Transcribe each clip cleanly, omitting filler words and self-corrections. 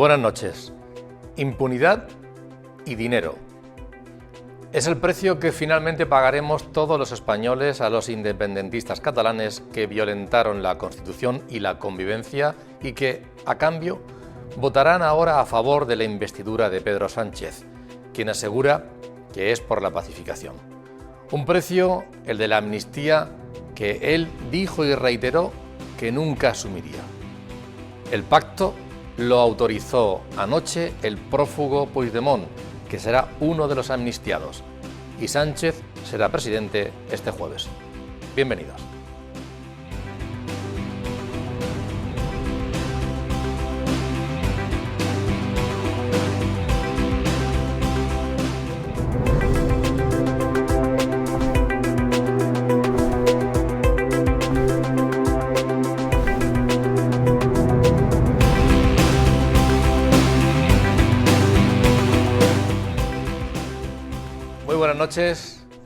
Buenas noches. Impunidad y dinero. Es el precio que finalmente pagaremos todos los españoles a los independentistas catalanes que violentaron la Constitución y la convivencia y que, a cambio, votarán ahora a favor de la investidura de Pedro Sánchez, quien asegura que es por la pacificación. Un precio, el de la amnistía, que él dijo y reiteró que nunca asumiría. El pacto lo autorizó anoche el prófugo Puigdemont, que será uno de los amnistiados, y Sánchez será presidente este jueves. Bienvenidos.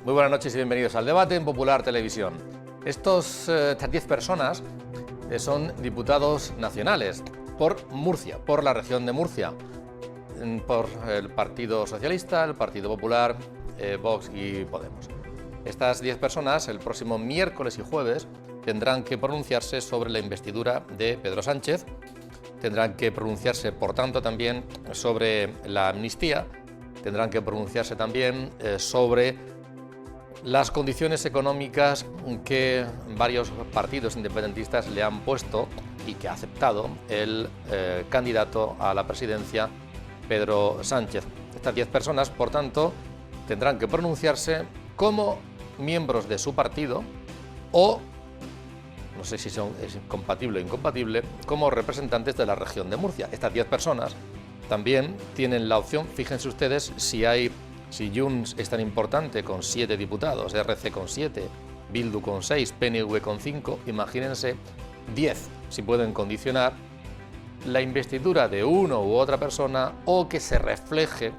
Muy buenas noches y bienvenidos al debate en Popular Televisión. Estas 10 personas son diputados nacionales por Murcia, por la región de Murcia, por el Partido Socialista, el Partido Popular, Vox y Podemos. Estas 10 personas el próximo miércoles y jueves tendrán que pronunciarse sobre la investidura de Pedro Sánchez, tendrán que pronunciarse por tanto también sobre la amnistía, tendrán que pronunciarse también sobre las condiciones económicas que varios partidos independentistas le han puesto y que ha aceptado el candidato a la presidencia, Pedro Sánchez. Estas 10 personas, por tanto, tendrán que pronunciarse como miembros de su partido o, no sé si es compatible o incompatible, como representantes de la región de Murcia. Estas 10 personas también tienen la opción, fíjense ustedes, si Junts es tan importante con 7 diputados, RC con 7, Bildu con 6, PNV con 5, imagínense 10, si pueden condicionar la investidura de uno u otra persona o que se refleje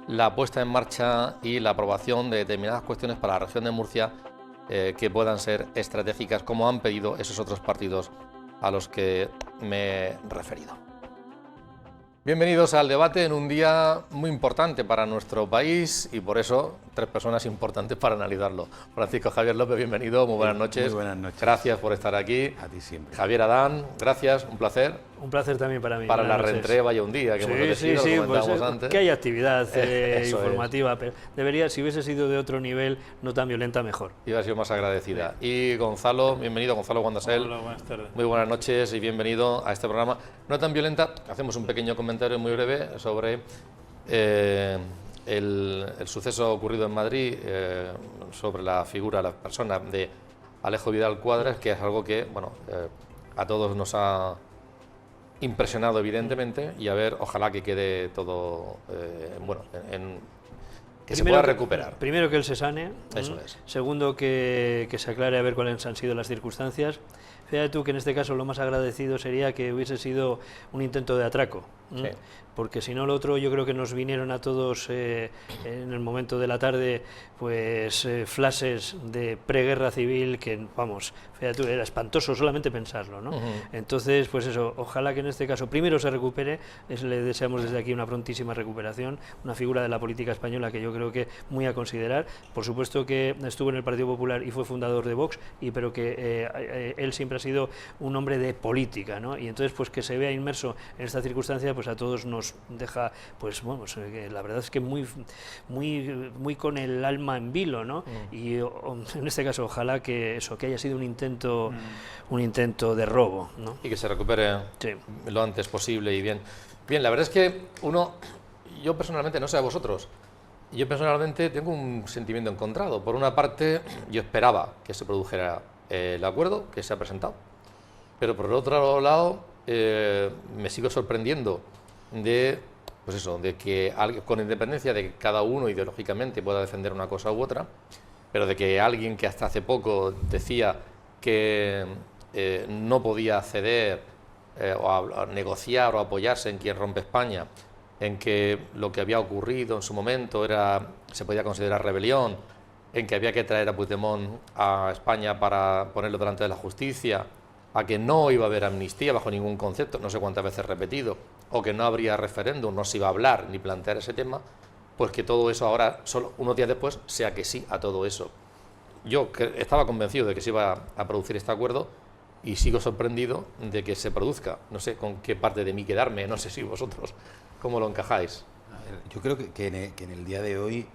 la puesta en marcha y la aprobación de determinadas cuestiones para la región de Murcia que puedan ser estratégicas, como han pedido esos otros partidos a los que me he referido. Bienvenidos al debate en un día muy importante para nuestro país y por eso 3 personas importantes para analizarlo. Francisco Javier López, bienvenido, muy buenas noches. Muy buenas noches. Gracias por estar aquí. A ti siempre. Javier Adán, gracias, un placer. Un placer también para mí. Para la reentré vaya un día, que hemos elegido, lo comentábamos pues, antes. Que hay actividad informativa, es. pero debería, si hubiese sido de otro nivel, no tan violenta, mejor. Iba a ser más agradecida. Y Gonzalo, bienvenido, Gonzalo Guandasel. Hola, buenas tardes. Muy buenas noches y bienvenido a este programa. No tan violenta, hacemos un pequeño comentario muy breve sobre el suceso ocurrido en Madrid, sobre la figura, la persona de Alejo Vidal Quadras, que es algo que, bueno, a todos nos ha impresionado evidentemente, y a ver, ojalá que quede todo que se pueda recuperar. Primero que él se sane. Eso es. Segundo que se aclare a ver cuáles han sido las circunstancias. Fíjate tú que en este caso lo más agradecido sería que hubiese sido un intento de atraco. Sí. Porque si no, lo otro, yo creo que nos vinieron a todos en el momento de la tarde pues flashes de preguerra civil que, vamos, fíjate tú, era espantoso solamente pensarlo, ¿no? Entonces, pues eso, ojalá que en este caso primero se recupere, le deseamos desde aquí una prontísima recuperación, una figura de la política española que yo creo que muy a considerar. Por supuesto que estuvo en el Partido Popular y fue fundador de Vox, pero que él siempre ha sido un hombre de política, ¿no? Y entonces, pues que se vea inmerso en esta circunstancia, pues a todos nos deja, pues vamos, la verdad es que muy con el alma en vilo, ¿no? Y en este caso, ojalá que eso, que haya sido un intento de robo, ¿no? Y que se recupere lo antes posible y bien. Bien, la verdad es que yo personalmente, no sé a vosotros, yo personalmente tengo un sentimiento encontrado. Por una parte, yo esperaba que se produjera el acuerdo que se ha presentado, pero por el otro lado, me sigo sorprendiendo de que con independencia de que cada uno ideológicamente pueda defender una cosa u otra, pero de que alguien que hasta hace poco decía que no podía ceder o negociar o apoyarse en quien rompe España, en que lo que había ocurrido en su momento se podía considerar rebelión, en que había que traer a Puigdemont a España para ponerlo delante de la justicia, a que no iba a haber amnistía bajo ningún concepto, no sé cuántas veces repetido, o que no habría referéndum, no se iba a hablar ni plantear ese tema, pues que todo eso ahora, solo unos días después, sea que sí a todo eso. Yo estaba convencido de que se iba a producir este acuerdo y sigo sorprendido de que se produzca. No sé con qué parte de mí quedarme, no sé si vosotros cómo lo encajáis. Yo creo que en el día de hoy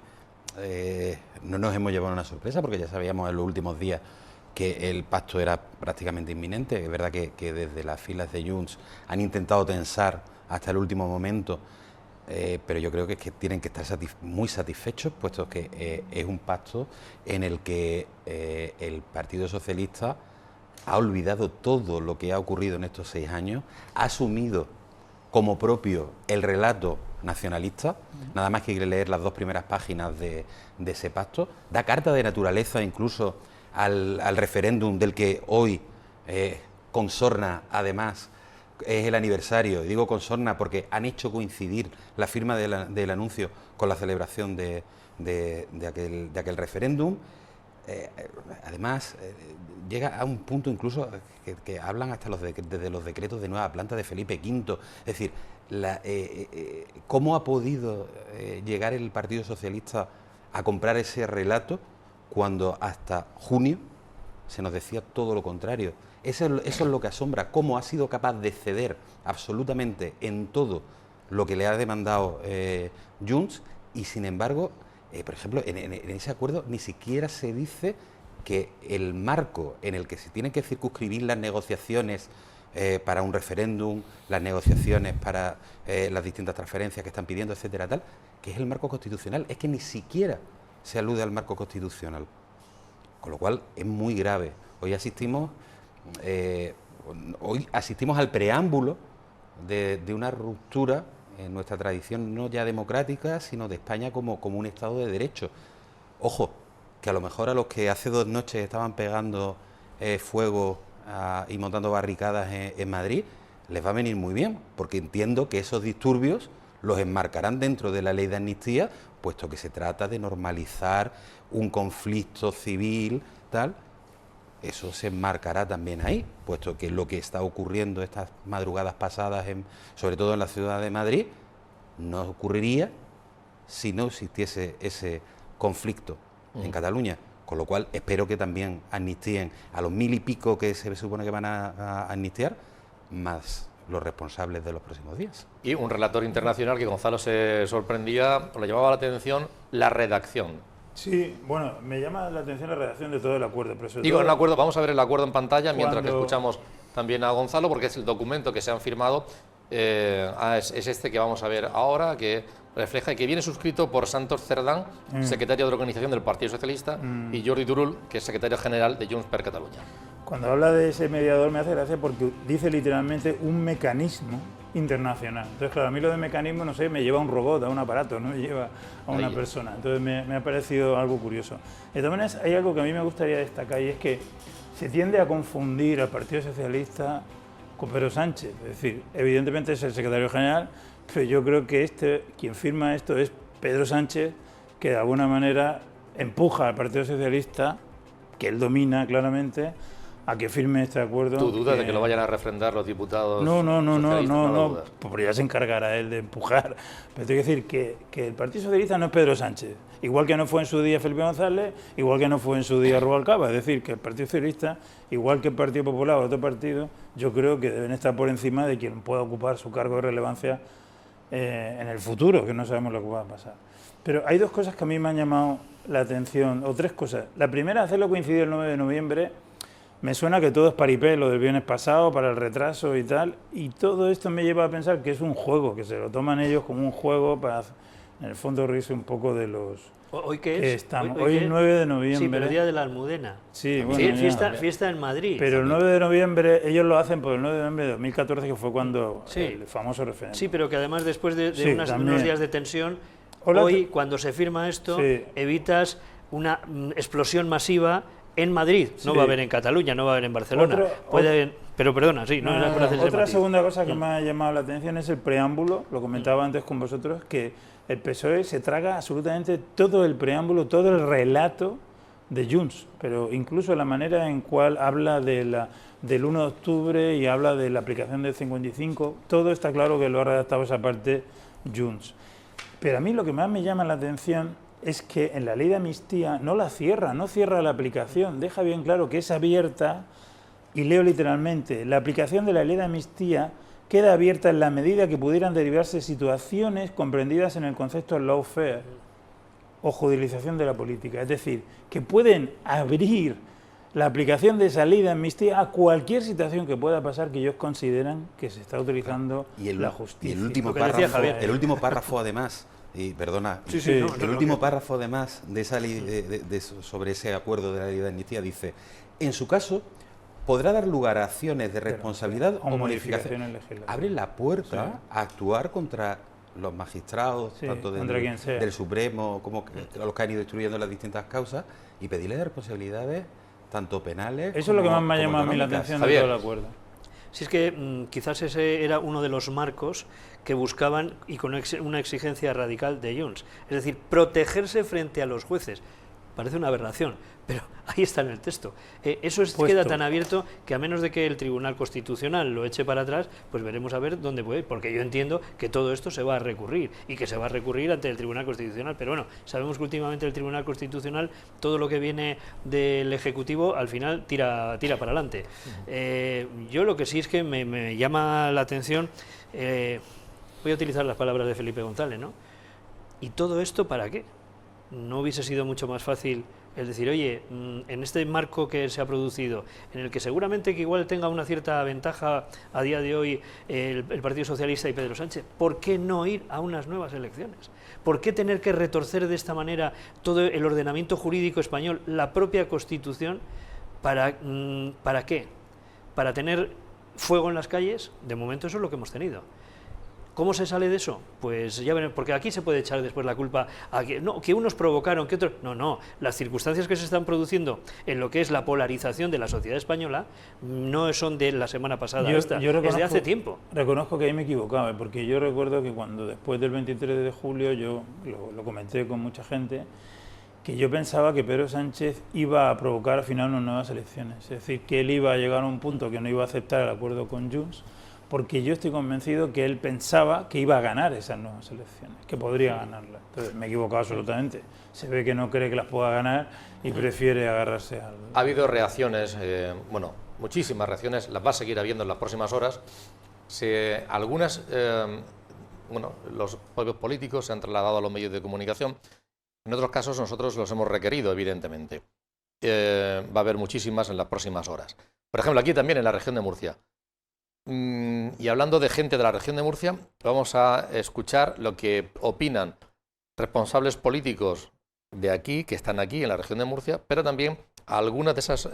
no nos hemos llevado una sorpresa, porque ya sabíamos en los últimos días que el pacto era prácticamente inminente. Es verdad que desde las filas de Junts han intentado tensar hasta el último momento, pero yo creo que tienen que estar muy satisfechos, puesto que es un pacto en el que el Partido Socialista ha olvidado todo lo que ha ocurrido en estos 6 años, ha asumido como propio el relato nacionalista, nada más que leer las 2 primeras páginas de ese pacto, da carta de naturaleza incluso al referéndum del que hoy consorna, además, es el aniversario. Digo consorna porque han hecho coincidir la firma del anuncio con la celebración de aquel referéndum. Además, llega a un punto incluso que hablan hasta desde los decretos de nueva planta de Felipe V. Es decir, ¿cómo ha podido llegar el Partido Socialista a comprar ese relato cuando hasta junio se nos decía todo lo contrario? Eso es lo que asombra, cómo ha sido capaz de ceder absolutamente en todo lo que le ha demandado Junts, y sin embargo, por ejemplo, en ese acuerdo ni siquiera se dice que el marco en el que se tienen que circunscribir las negociaciones para un referéndum, las negociaciones para las distintas transferencias que están pidiendo, etcétera, tal, que es el marco constitucional. Es que ni siquiera se alude al marco constitucional, con lo cual es muy grave. Hoy asistimos al preámbulo de una ruptura en nuestra tradición, no ya democrática, sino de España como un Estado de Derecho. Ojo, que a lo mejor a los que hace 2 noches estaban pegando fuego y montando barricadas en Madrid, les va a venir muy bien, porque entiendo que esos disturbios los enmarcarán dentro de la ley de amnistía, puesto que se trata de normalizar un conflicto civil, tal. Eso se enmarcará también ahí, puesto que lo que está ocurriendo estas madrugadas pasadas, sobre todo en la ciudad de Madrid, no ocurriría si no existiese ese conflicto en Cataluña. Con lo cual espero que también amnistíen a los 1000 y pico que se supone que van a amnistiar, más los responsables de los próximos días. Y un relator internacional que Gonzalo se sorprendía, o le llamaba la atención, la redacción. Sí, bueno, me llama la atención la redacción de todo el acuerdo. Pero sobre Digo, todo, el acuerdo, vamos a ver el acuerdo en pantalla mientras que cuando... escuchamos también a Gonzalo, porque es el documento que se han firmado, es este que vamos a ver ahora, que refleja y que viene suscrito por Santos Cerdán, secretario de organización del Partido Socialista, y Jordi Turull, que es secretario general de Junts per Catalunya. Cuando habla de ese mediador me hace gracia porque dice literalmente un mecanismo internacional. Entonces, claro, a mí lo de mecanismo, no sé, me lleva a un robot, a un aparato, no me lleva a una persona. Entonces me ha parecido algo curioso. De todas maneras, hay algo que a mí me gustaría destacar, y es que se tiende a confundir al Partido Socialista con Pedro Sánchez. Es decir, evidentemente es el secretario general, pero yo creo que quien firma esto es Pedro Sánchez, que de alguna manera empuja al Partido Socialista, que él domina claramente, a que firme este acuerdo. ¿Tú dudas de que lo vayan a refrendar los diputados? No, pues ya se encargará él de empujar. Pero tengo que decir que el Partido Socialista no es Pedro Sánchez, igual que no fue en su día Felipe González, igual que no fue en su día Rubalcaba. Es decir, que el Partido Socialista, igual que el Partido Popular o otro partido, yo creo que deben estar por encima de quien pueda ocupar su cargo de relevancia en el futuro, que no sabemos lo que va a pasar. Pero hay 2 cosas que a mí me han llamado la atención, o 3 cosas. La primera, hacerlo coincidir el 9 de noviembre, me suena que todo es paripé, lo del viernes pasado, para el retraso y tal, y todo esto me lleva a pensar que es un juego, que se lo toman ellos como un juego para, en el fondo, reírse un poco de los... ¿Hoy qué es? Que estamos. Hoy es 9 de noviembre. Sí, pero el día de la Almudena. Sí, bueno, fiesta en Madrid. Pero el 9 de noviembre, ellos lo hacen por el 9 de noviembre de 2014, que fue cuando el famoso referéndum. Sí, pero que además después de unos días de tensión, cuando se firma esto, evitas una explosión masiva en Madrid. No va a haber en Cataluña, no va a haber en Barcelona. Pero perdona, sí. Otra segunda cosa que me ha llamado la atención es el preámbulo, lo comentaba antes con vosotros, que el PSOE se traga absolutamente todo el preámbulo, todo el relato de Junts, pero incluso la manera en cual habla del 1 de octubre y habla de la aplicación del 55, todo está claro que lo ha redactado esa parte Junts. Pero a mí lo que más me llama la atención es que en la ley de amnistía no la cierra, no cierra la aplicación, deja bien claro que es abierta, y leo literalmente, la aplicación de la ley de amnistía queda abierta en la medida que pudieran derivarse situaciones comprendidas en el concepto de lawfare o judicialización de la política. Es decir, que pueden abrir la aplicación de esa ley de amnistía a cualquier situación que pueda pasar que ellos consideran que se está utilizando la justicia. Y el último párrafo además, y perdona, el último párrafo además de esa ley sobre ese acuerdo de la ley de amnistía dice, en su caso podrá dar lugar a acciones de responsabilidad o modificaciones legislativas. Abre la puerta a actuar contra los magistrados, tanto del Supremo como los que han ido instruyendo las distintas causas, y pedirles responsabilidades tanto penales Eso es lo que más me ha llamado a mí la atención de todo el acuerdo. Si es que quizás ese era uno de los marcos que buscaban, y con una exigencia radical de Junts, es decir, protegerse frente a los jueces. Parece una aberración, pero ahí está en el texto. Eso queda tan abierto que a menos de que el Tribunal Constitucional lo eche para atrás, pues veremos a ver dónde puede ir, porque yo entiendo que todo esto se va a recurrir y que se va a recurrir ante el Tribunal Constitucional, pero bueno, sabemos que últimamente el Tribunal Constitucional, todo lo que viene del Ejecutivo, al final tira para adelante. Yo lo que sí es que me llama la atención, voy a utilizar las palabras de Felipe González, ¿no? ¿Y todo esto para qué? ¿No hubiese sido mucho más fácil el decir, oye, en este marco que se ha producido, en el que seguramente que igual tenga una cierta ventaja a día de hoy el Partido Socialista y Pedro Sánchez, ¿por qué no ir a unas nuevas elecciones? ¿Por qué tener que retorcer de esta manera todo el ordenamiento jurídico español, la propia Constitución? ¿Para qué? ¿Para tener fuego en las calles? De momento eso es lo que hemos tenido. ¿Cómo se sale de eso? Pues ya veremos, porque aquí se puede echar después la culpa a que unos provocaron, que otros... No, las circunstancias que se están produciendo en lo que es la polarización de la sociedad española no son de la semana pasada, es de hace tiempo. Reconozco que ahí me equivocaba, porque yo recuerdo que cuando después del 23 de julio, yo lo comenté con mucha gente, que yo pensaba que Pedro Sánchez iba a provocar al final unas nuevas elecciones, es decir, que él iba a llegar a un punto que no iba a aceptar el acuerdo con Junts, porque yo estoy convencido que él pensaba que iba a ganar esas nuevas elecciones, que podría ganarlas. Entonces, me he equivocado absolutamente. Se ve que no cree que las pueda ganar y prefiere agarrarse al... Ha habido reacciones, muchísimas reacciones, las va a seguir habiendo en las próximas horas. Algunas, los propios políticos se han trasladado a los medios de comunicación. En otros casos nosotros los hemos requerido, evidentemente. Va a haber muchísimas en las próximas horas. Por ejemplo, aquí también en la región de Murcia. Y hablando de gente de la región de Murcia, vamos a escuchar lo que opinan responsables políticos de aquí, que están aquí en la región de Murcia, pero también a algunas de esas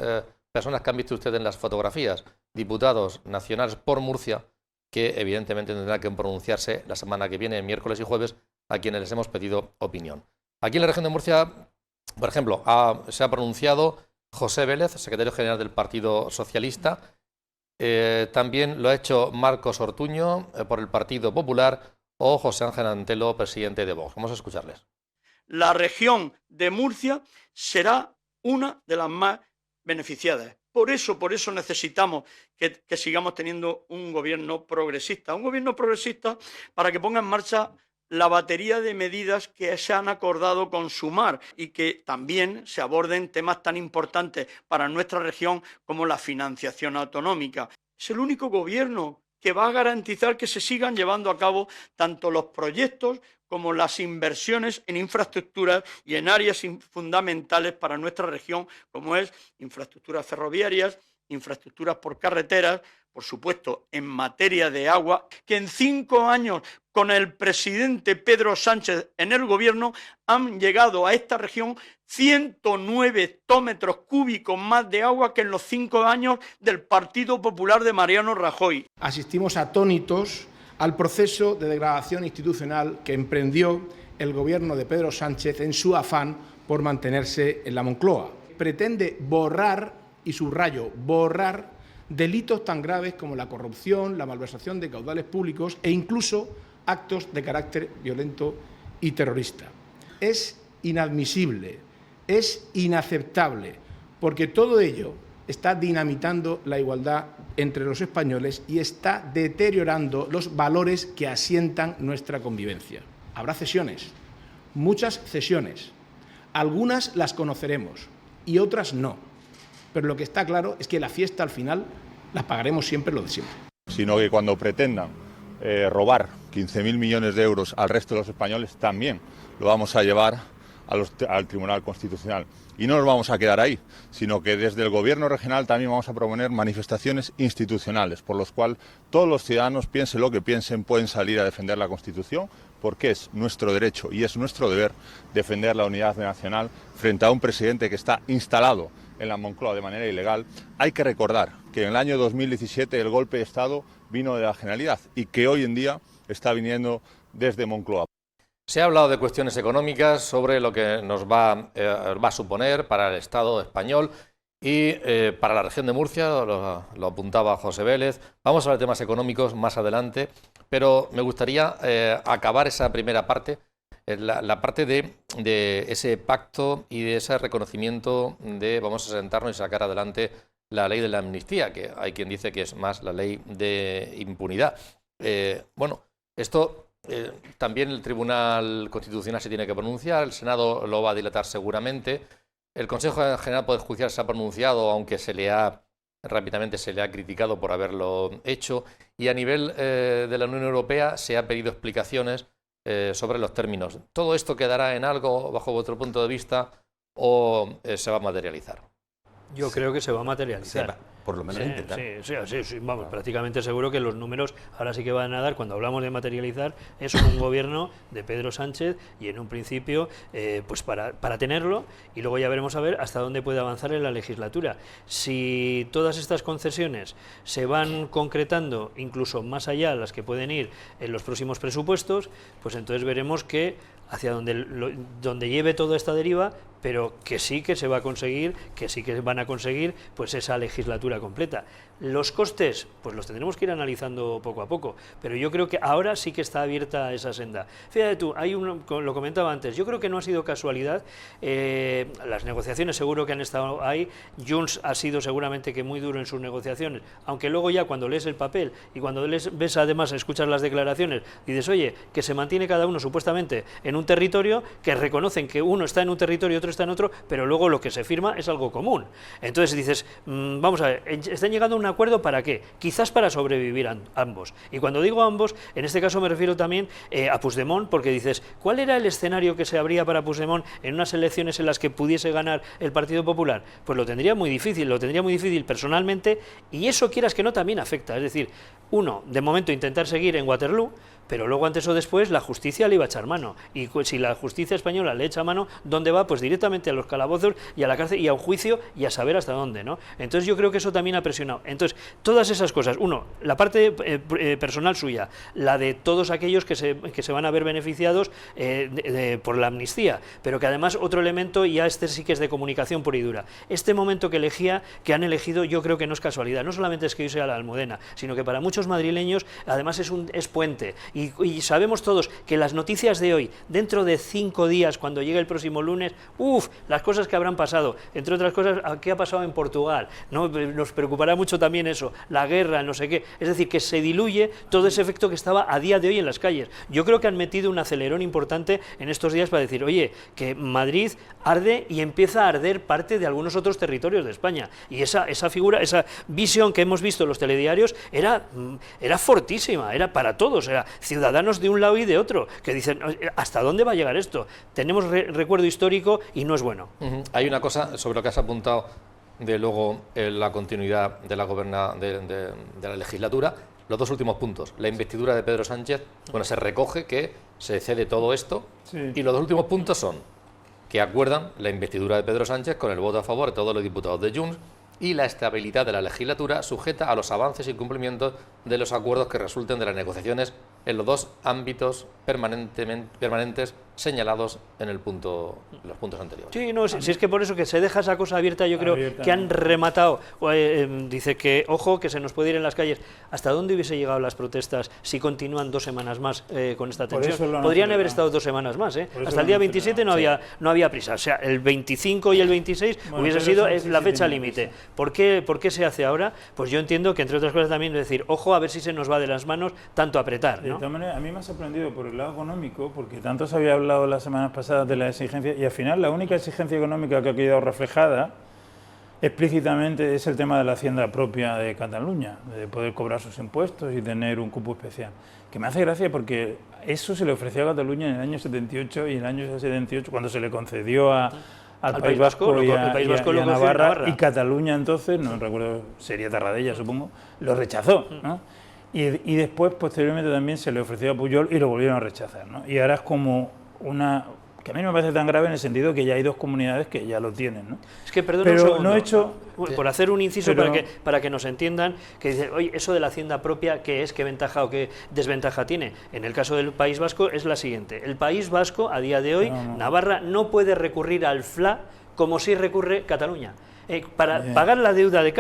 personas que han visto ustedes en las fotografías, diputados nacionales por Murcia, que evidentemente tendrán que pronunciarse la semana que viene, miércoles y jueves, a quienes les hemos pedido opinión. Aquí en la región de Murcia, por ejemplo, se ha pronunciado José Vélez, secretario general del Partido Socialista. También lo ha hecho Marcos Ortuño por el Partido Popular o José Ángel Antelo, presidente de Vox. Vamos a escucharles. La región de Murcia será una de las más beneficiadas. Por eso necesitamos que sigamos teniendo un gobierno progresista para que ponga en marcha la batería de medidas que se han acordado con Sumar y que también se aborden temas tan importantes para nuestra región como la financiación autonómica. Es el único gobierno que va a garantizar que se sigan llevando a cabo tanto los proyectos como las inversiones en infraestructuras y en áreas fundamentales para nuestra región, como es infraestructuras ferroviarias, infraestructuras por carreteras, por supuesto, en materia de agua, que en 5 años con el presidente Pedro Sánchez en el gobierno han llegado a esta región 109 hectómetros cúbicos más de agua que en los 5 años del Partido Popular de Mariano Rajoy. Asistimos atónitos al proceso de degradación institucional que emprendió el gobierno de Pedro Sánchez en su afán por mantenerse en la Moncloa. Pretende borrar, y subrayo, borrar delitos tan graves como la corrupción, la malversación de caudales públicos e incluso actos de carácter violento y terrorista. Es inadmisible Es inaceptable, porque todo ello está dinamitando la igualdad entre los españoles y está deteriorando los valores que asientan nuestra convivencia. Habrá cesiones, muchas cesiones. Algunas las conoceremos y otras no. Pero lo que está claro es que la fiesta al final la pagaremos siempre lo de siempre. Sino que cuando pretendan robar 15.000 millones de euros al resto de los españoles, también lo vamos a llevar al Tribunal Constitucional. Y no nos vamos a quedar ahí, sino que desde el Gobierno regional también vamos a proponer manifestaciones institucionales, por los cuales todos los ciudadanos, piensen lo que piensen, pueden salir a defender la Constitución, porque es nuestro derecho y es nuestro deber defender la unidad nacional frente a un presidente que está instalado en la Moncloa de manera ilegal. Hay que recordar que en el año 2017 el golpe de Estado vino de la Generalidad y que hoy en día está viniendo desde Moncloa. Se ha hablado de cuestiones económicas, sobre lo que nos va a suponer para el Estado español y para la región de Murcia, lo apuntaba José Vélez. Vamos a hablar de temas económicos más adelante, pero me gustaría acabar esa primera parte, la parte de ese pacto y de ese reconocimiento de vamos a sentarnos y sacar adelante la ley de la amnistía, que hay quien dice que es más la ley de impunidad. Bueno, esto... también el Tribunal Constitucional se tiene que pronunciar, el Senado lo va a dilatar seguramente, el Consejo General del Poder Judicial se ha pronunciado, aunque rápidamente se le ha criticado por haberlo hecho, y a nivel de la Unión Europea se ha pedido explicaciones sobre los términos. ¿Todo esto quedará en algo bajo vuestro punto de vista o se va a materializar? Yo creo que se va a materializar. Por lo menos intentar. Sí, vamos, prácticamente seguro que los números ahora sí que van a dar, cuando hablamos de materializar, es un gobierno de Pedro Sánchez y en un principio, pues para tenerlo, y luego ya veremos a ver hasta dónde puede avanzar en la legislatura. Si todas estas concesiones se van concretando, incluso más allá, las que pueden ir en los próximos presupuestos, pues entonces veremos que hacia donde lleve toda esta deriva, pero que sí que se va a conseguir, que sí que van a conseguir pues esa legislatura completa. Los costes, pues los tendremos que ir analizando poco a poco, pero yo creo que ahora sí que está abierta esa senda. Fíjate tú, lo comentaba antes, yo creo que no ha sido casualidad, las negociaciones seguro que han estado ahí, Junts ha sido seguramente que muy duro en sus negociaciones, aunque luego ya cuando lees el papel y cuando ves además, escuchas las declaraciones, dices, oye, que se mantiene cada uno supuestamente en un territorio, que reconocen que uno está en un territorio y otro está en otro, pero luego lo que se firma es algo común. Entonces dices, vamos a ver, están llegando a un acuerdo ¿para qué? Quizás para sobrevivir ambos. Y cuando digo ambos, en este caso me refiero también a Puigdemont, porque dices, ¿cuál era el escenario que se abría para Puigdemont en unas elecciones en las que pudiese ganar el Partido Popular? Pues lo tendría muy difícil personalmente, y eso, quieras que no, también afecta. Es decir, uno, de momento intentar seguir en Waterloo, pero luego antes o después la justicia le iba a echar mano, y si la justicia española le echa mano, ¿dónde va? Pues directamente a los calabozos y a la cárcel y a un juicio y a saber hasta dónde, ¿no? Entonces yo creo que eso también ha presionado. Entonces, todas esas cosas, uno, la parte personal suya, la de todos aquellos que se van a ver beneficiados por la amnistía, pero que además otro elemento, y ya este sí que es de comunicación pura y dura, este momento que han elegido, yo creo que no es casualidad, no solamente es que yo sea la Almudena, sino que para muchos madrileños además es puente. Y sabemos todos que las noticias de hoy, dentro de 5 días, cuando llegue el próximo lunes, las cosas que habrán pasado, entre otras cosas, ¿qué ha pasado en Portugal? ¿No? Nos preocupará mucho también eso, la guerra, no sé qué. Es decir, que se diluye todo ese efecto que estaba a día de hoy en las calles. Yo creo que han metido un acelerón importante en estos días para decir, oye, que Madrid arde y empieza a arder parte de algunos otros territorios de España. Y esa figura, esa visión que hemos visto en los telediarios era fortísima, era para todos, era ciudadanos de un lado y de otro, que dicen, ¿hasta dónde va a llegar esto? Tenemos recuerdo histórico y no es bueno. Hay una cosa sobre lo que has apuntado de luego la continuidad de la legislatura, los dos últimos puntos, la investidura de Pedro Sánchez, bueno, se recoge que se cede todo esto, sí. Y los dos últimos puntos son que acuerdan la investidura de Pedro Sánchez con el voto a favor de todos los diputados de Junts y la estabilidad de la legislatura sujeta a los avances y cumplimientos de los acuerdos que resulten de las negociaciones en los dos ámbitos permanentes señalados en los puntos anteriores. Sí, no, si es que por eso que se deja esa cosa abierta, yo creo que han rematado. Dice que, ojo, que se nos puede ir en las calles. ¿Hasta dónde hubiese llegado las protestas si continúan 2 semanas más con esta tensión? Podrían haber estado 2 semanas más, ¿eh? Hasta el día 27 no había prisa. O sea, el 25 y el 26 hubiese sido la fecha límite. ¿Por qué se hace ahora? Pues yo entiendo que, entre otras cosas, también es decir, ojo, a ver si se nos va de las manos tanto apretar, ¿no? De todas maneras, a mí me ha sorprendido por el lado económico, porque tanto se había hablado las semanas pasadas de la exigencia, y al final la única exigencia económica que ha quedado reflejada explícitamente es el tema de la hacienda propia de Cataluña, de poder cobrar sus impuestos y tener un cupo especial. Que me hace gracia porque eso se le ofreció a Cataluña en el año 78 y en el año 78, cuando se le concedió al País Vasco y a Navarra, y Cataluña entonces, no recuerdo, sería Tarradella supongo, lo rechazó, ¿no? Y después, posteriormente también se le ofreció a Pujol y lo volvieron a rechazar, ¿no? Y ahora es como una... que a mí no me parece tan grave en el sentido que ya hay 2 comunidades que ya lo tienen, ¿no? Es que, perdón, pero un segundo, no he hecho... por hacer un inciso para que nos entiendan, que dice, oye, eso de la hacienda propia, ¿qué es? ¿Qué ventaja o qué desventaja tiene? En el caso del País Vasco es la siguiente. El País Vasco, a día de hoy, Navarra no puede recurrir al FLA como sí recurre Cataluña. Para pagar la deuda de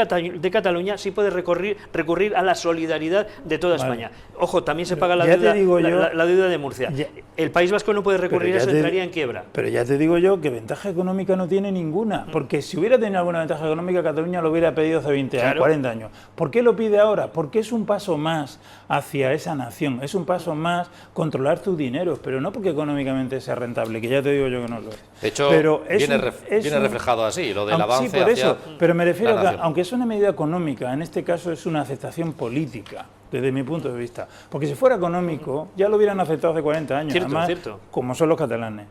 Cataluña sí puede recurrir a la solidaridad de toda España. Ojo, también se paga la deuda de Murcia. El País Vasco no puede recurrir a eso, entraría en quiebra. Pero ya te digo yo que ventaja económica no tiene ninguna, porque si hubiera tenido alguna ventaja económica, Cataluña lo hubiera pedido hace 20 años, 40 años. ¿Por qué lo pide ahora? Porque es un paso más hacia esa nación, es un paso más controlar tus dineros, pero no porque económicamente sea rentable, que ya te digo yo que no lo es. De hecho, pero viene reflejado así, lo del avance. Sí, por eso, pero me refiero a que, aunque es una medida económica, en este caso es una aceptación política, desde mi punto de vista. Porque si fuera económico, ya lo hubieran aceptado hace 40 años, además, como son los catalanes.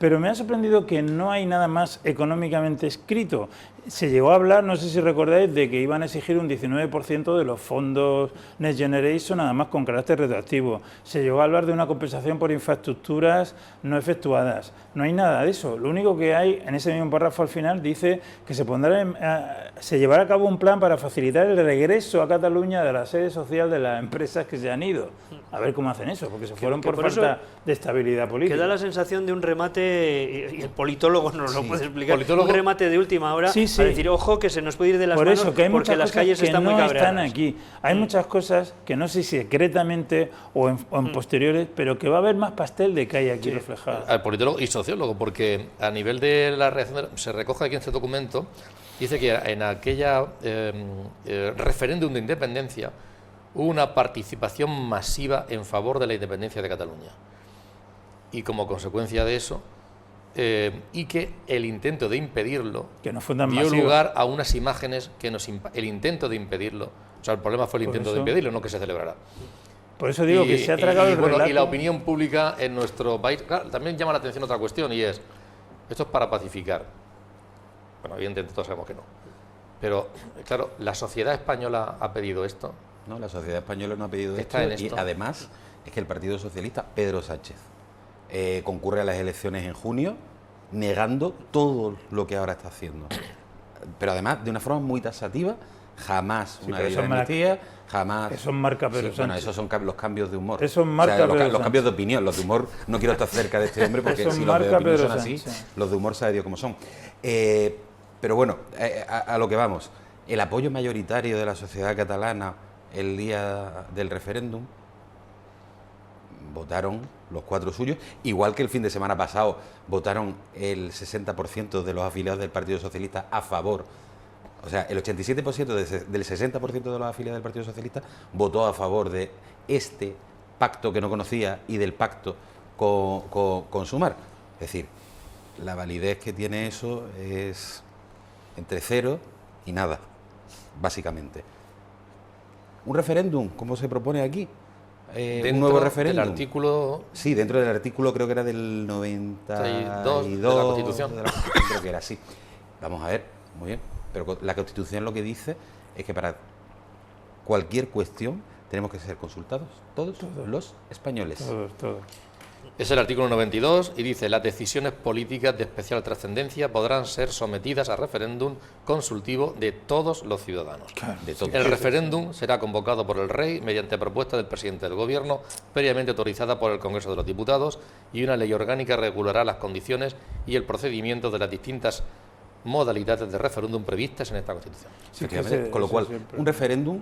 Pero me ha sorprendido que no hay nada más económicamente escrito. Se llegó a hablar, no sé si recordáis, de que iban a exigir un 19% de los fondos Next Generation, nada más con carácter retroactivo. Se llegó a hablar de una compensación por infraestructuras no efectuadas. No hay nada de eso. Lo único que hay, en ese mismo párrafo al final, dice que se llevará a cabo un plan para facilitar el regreso a Cataluña de la sede social de las empresas que se han ido. A ver cómo hacen eso, porque se fueron por falta de estabilidad política. Queda la sensación de un remate, y el politólogo nos lo puede explicar, un remate de última hora, para decir, ojo, que se nos puede ir de las manos, eso, que hay porque las calles están muy cabreadas. Están aquí. Hay muchas cosas que no sé si secretamente o en posteriores, pero que va a haber más pastel de que hay aquí reflejado. Al politólogo y sociólogo, porque a nivel de la reacción, se recoge aquí en este documento, dice que en aquella referéndum de independencia hubo una participación masiva en favor de la independencia de Cataluña. Y como consecuencia de eso, y que el intento de impedirlo dio lugar a unas imágenes que el intento de impedirlo, o sea, el problema fue el intento de impedirlo, no que se celebrara. Por eso digo que se ha tragado el relato. Y la opinión pública en nuestro país, claro, también llama la atención otra cuestión, y es, esto es para pacificar. Bueno, evidentemente todos sabemos que no. Pero, claro, ¿la sociedad española ha pedido esto? No, la sociedad española no ha pedido esto. Y además es que el Partido Socialista, Pedro Sánchez, concurre a las elecciones en junio negando todo lo que ahora está haciendo. Pero además de una forma muy taxativa, jamás una ley de amnistía, jamás... Eso marca Pedro Sánchez. Bueno, esos son los cambios de humor. Eso marca los cambios de opinión. Los de humor, no quiero estar cerca de este hombre porque si los de opinión son así, los de humor sabe Dios cómo son. Pero bueno, a lo que vamos. El apoyo mayoritario de la sociedad catalana el día del referéndum, votaron los 4 suyos, igual que el fin de semana pasado votaron el 60% de los afiliados del Partido Socialista a favor. O sea, el 87% del 60% de los afiliados del Partido Socialista votó a favor de este pacto que no conocía y del pacto con Sumar. Es decir, la validez que tiene eso es entre 0 y nada, básicamente. Un referéndum, como se propone aquí, un nuevo referéndum. Del artículo... Sí, dentro del artículo creo que era del 92 de la Constitución. Creo que era así. Vamos a ver, muy bien. Pero la Constitución lo que dice es que para cualquier cuestión tenemos que ser consultados todos los españoles. Todos. Es el artículo 92 y dice: las decisiones políticas de especial trascendencia podrán ser sometidas a referéndum consultivo de todos los ciudadanos. Claro, De todos. El referéndum será convocado por el Rey mediante propuesta del presidente del Gobierno, previamente autorizada por el Congreso de los Diputados, y una ley orgánica regulará las condiciones y el procedimiento de las distintas modalidades de referéndum previstas en esta Constitución. Sí, Efectivamente, con lo cual, un referéndum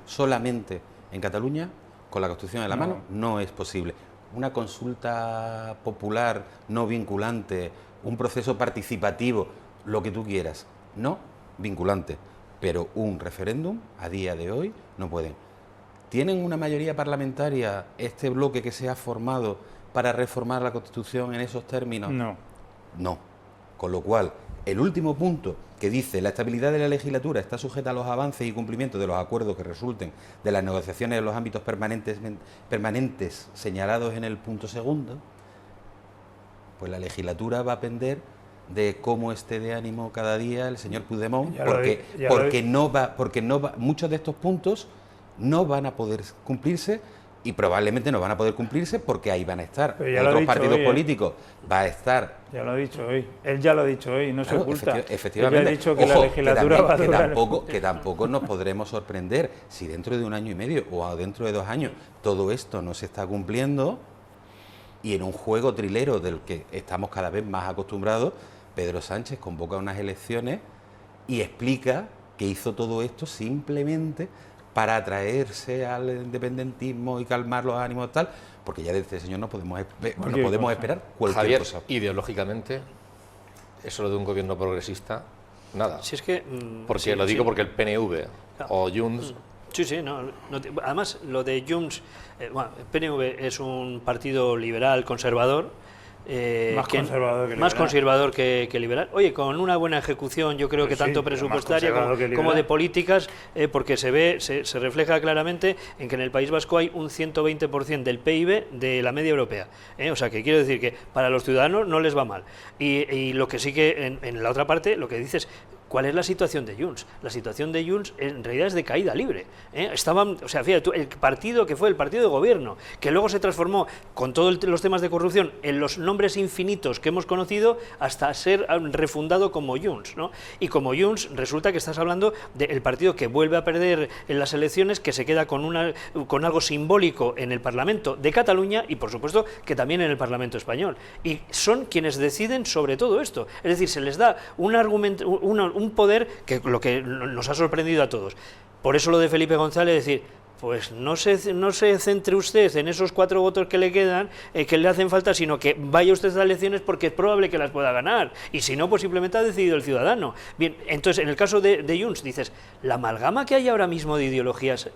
solamente en Cataluña, con la Constitución en la mano, no es posible. Una consulta popular no vinculante, un proceso participativo, lo que tú quieras, no vinculante, pero un referéndum a día de hoy no pueden. ¿Tienen una mayoría parlamentaria este bloque que se ha formado para reformar la Constitución en esos términos? No. No. Con lo cual, el último punto que dice: la estabilidad de la legislatura está sujeta a los avances y cumplimientos de los acuerdos que resulten de las negociaciones en los ámbitos permanentes señalados en el punto segundo, pues la legislatura va a depender de cómo esté de ánimo cada día el señor Puigdemont, porque muchos de estos puntos no van a poder cumplirse. Y probablemente no van a poder cumplirse porque ahí van a estar otros partidos políticos. Va a estar. Ya lo ha dicho hoy. Él ya lo ha dicho hoy, no se oculta. Efectivamente. Él ya ha dicho que la legislatura va a durar. Que tampoco nos podremos sorprender si dentro de 1 año y medio o dentro de 2 años todo esto no se está cumpliendo, y en un juego trilero del que estamos cada vez más acostumbrados, Pedro Sánchez convoca unas elecciones y explica que hizo todo esto simplemente para atraerse al independentismo y calmar los ánimos tal, porque ya de este señor no podemos esperar cualquier Javier, cosa. ideológicamente, eso lo de un gobierno progresista, nada. Si es que, porque sí, lo digo sí. porque el PNV o Junts... Sí, además lo de Junts, bueno, el PNV es un partido liberal conservador. Más conservador que liberal. Oye, con una buena ejecución, yo creo que tanto presupuestaria como de políticas, porque se refleja claramente en que en el País Vasco hay un 120% del PIB de la media europea. O sea, que quiero decir que para los ciudadanos no les va mal. Y lo que sí que en la otra parte, lo que dices, ¿cuál es la situación de Junts? La situación de Junts en realidad es de caída libre. O sea, fíjate tú, el partido que fue el partido de gobierno, que luego se transformó con todos los temas de corrupción en los nombres infinitos que hemos conocido hasta ser refundado como Junts, ¿no? Y como Junts resulta que estás hablando del partido que vuelve a perder en las elecciones, que se queda con algo simbólico en el Parlamento de Cataluña y por supuesto que también en el Parlamento español. Y son quienes deciden sobre todo esto. Es decir, se les da un poder que lo que nos ha sorprendido a todos. Por eso lo de Felipe González, decir, pues no se centre usted en esos 4 votos que le quedan, que le hacen falta, sino que vaya usted a las elecciones porque es probable que las pueda ganar. Y si no, pues simplemente ha decidido el ciudadano. Bien, entonces, en el caso de Junts, dices, la amalgama que hay ahora mismo de ideologías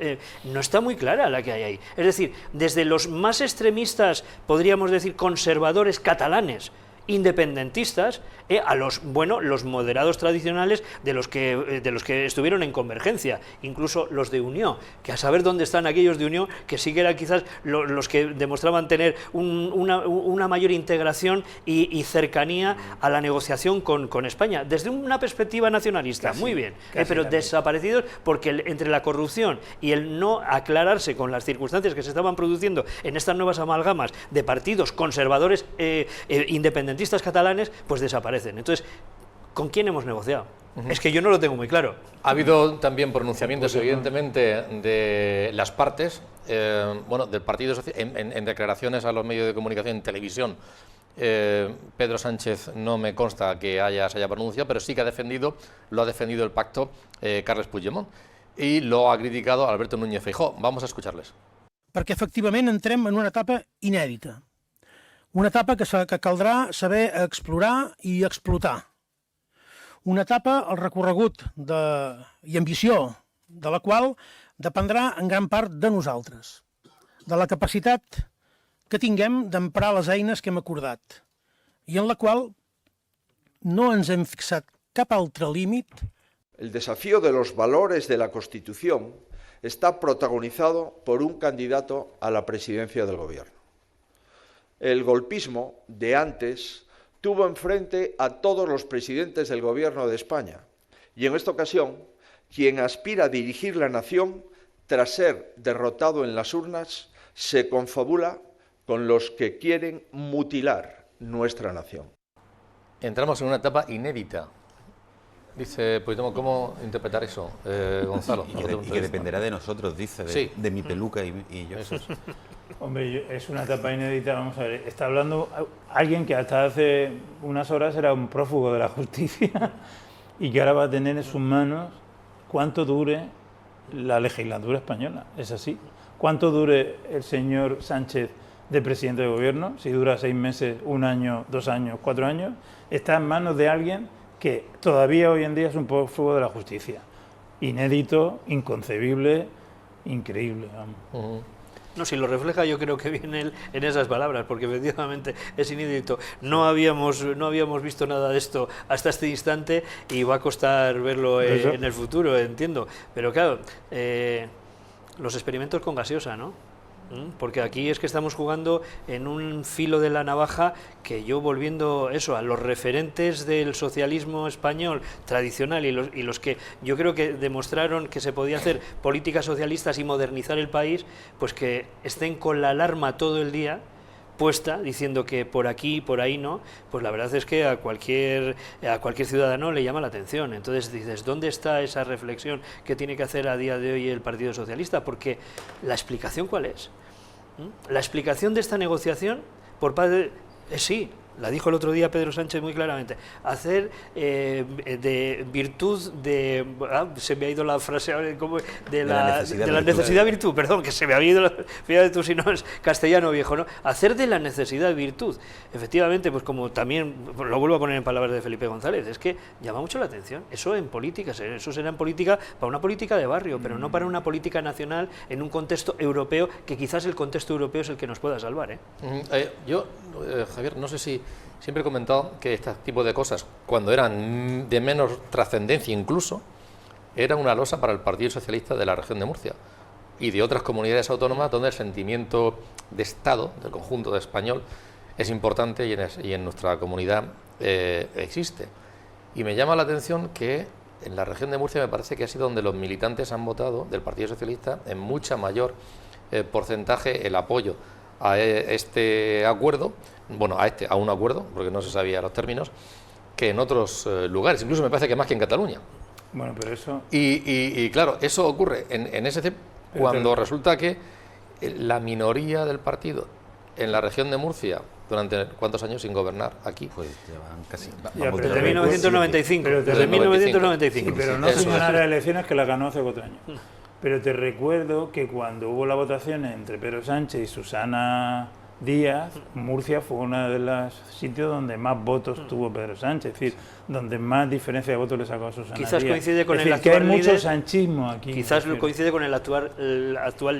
no está muy clara la que hay ahí. Es decir, desde los más extremistas, podríamos decir, conservadores catalanes, independentistas, a los moderados tradicionales de los que estuvieron en Convergencia, incluso los de Unió, que a saber dónde están aquellos de Unió, que sí que eran quizás los que demostraban tener una mayor integración y cercanía a la negociación con España, desde una perspectiva nacionalista, muy bien, pero desaparecidos porque entre la corrupción y el no aclararse con las circunstancias que se estaban produciendo en estas nuevas amalgamas de partidos conservadores independentistas catalanes, pues desaparecen. Entonces, ¿con quién hemos negociado? Es que yo no lo tengo muy claro. Ha habido también pronunciamientos, evidentemente, de las partes, del Partido Social, en declaraciones a los medios de comunicación, en televisión. Pedro Sánchez no me consta que se haya pronunciado, pero sí que lo ha defendido el pacto Carles Puigdemont, y lo ha criticado Alberto Núñez Feijóo. Vamos a escucharles. Perquè efectivament entrem en una etapa inèdita. Una etapa que caldrà saber explorar i explotar. Una etapa, el recorregut i ambició de la qual dependrà en gran part de nosaltres, de la capacitat que tinguem d'emprar les eines que hem acordat i en la qual no ens hem fixat cap altre límit. El desafío de los valores de la Constitución está protagonizado por un candidato a la presidencia del Gobierno. El golpismo de antes tuvo enfrente a todos los presidentes del Gobierno de España y en esta ocasión quien aspira a dirigir la nación tras ser derrotado en las urnas se confabula con los que quieren mutilar nuestra nación. Entramos en una etapa inédita. Dice Puigdemont, ¿cómo interpretar eso, Gonzalo? Y que dependerá de nosotros, dice, de mi peluca y yo. Eso es. Hombre, es una etapa inédita, vamos a ver, está hablando alguien que hasta hace unas horas era un prófugo de la justicia y que ahora va a tener en sus manos cuánto dure la legislatura española, es así. Cuánto dure el señor Sánchez de presidente de gobierno, si dura 6 meses, 1 año, 2 años, 4 años, está en manos de alguien que todavía hoy en día es un prófugo de la justicia. Inédito, inconcebible, increíble, vamos. No, si lo refleja yo creo que viene en esas palabras, porque efectivamente es inédito. No habíamos visto nada de esto hasta este instante y va a costar verlo en el futuro, entiendo. Pero claro, los experimentos con gaseosa, ¿no? Porque aquí es que estamos jugando en un filo de la navaja que yo, volviendo eso a los referentes del socialismo español tradicional y los que yo creo que demostraron que se podía hacer políticas socialistas y modernizar el país, pues que estén con la alarma todo el día puesta, diciendo que por aquí, por ahí no, pues la verdad es que a cualquier ciudadano le llama la atención. Entonces dices, ¿dónde está esa reflexión que tiene que hacer a día de hoy el Partido Socialista? Porque la explicación, ¿cuál es? La explicación de esta negociación por parte sí, la dijo el otro día Pedro Sánchez muy claramente, hacer de virtud de... se me ha ido la frase ahora, de la necesidad virtud, perdón, que se me había ido fíjate tú si no es castellano viejo, ¿no? Hacer de la necesidad virtud. Efectivamente, pues como también, lo vuelvo a poner en palabras de Felipe González, es que llama mucho la atención. Eso en política, eso será en política, para una política de barrio, pero no para una política nacional en un contexto europeo, que quizás el contexto europeo es el que nos pueda salvar, ¿eh? Javier, no sé si siempre he comentado que este tipo de cosas, cuando eran de menos trascendencia incluso, era una losa para el Partido Socialista de la región de Murcia y de otras comunidades autónomas donde el sentimiento de Estado, del conjunto de español, es importante y en nuestra comunidad existe. Y me llama la atención que en la región de Murcia me parece que ha sido donde los militantes han votado del Partido Socialista en mucha mayor porcentaje el apoyo a este acuerdo, bueno, a un acuerdo, porque no se sabía los términos, que en otros lugares, incluso me parece que más que en Cataluña. Bueno, pero eso... Y claro, eso ocurre en ese cuando resulta que la minoría del partido en la región de Murcia, durante ¿cuántos años sin gobernar aquí? Pues llevan casi... Desde 1995. Desde 1995. Sí, pero no sin ganar las elecciones, que las ganó hace 4 años. Pero te recuerdo que cuando hubo la votación entre Pedro Sánchez y Susana Díaz, Murcia fue uno de los sitios donde más votos tuvo Pedro Sánchez, es decir, donde más diferencia de votos le sacó a Susana Díaz. Quizás coincide con el actual líder. Que hay mucho sanchismo aquí. Quizás coincide con el actual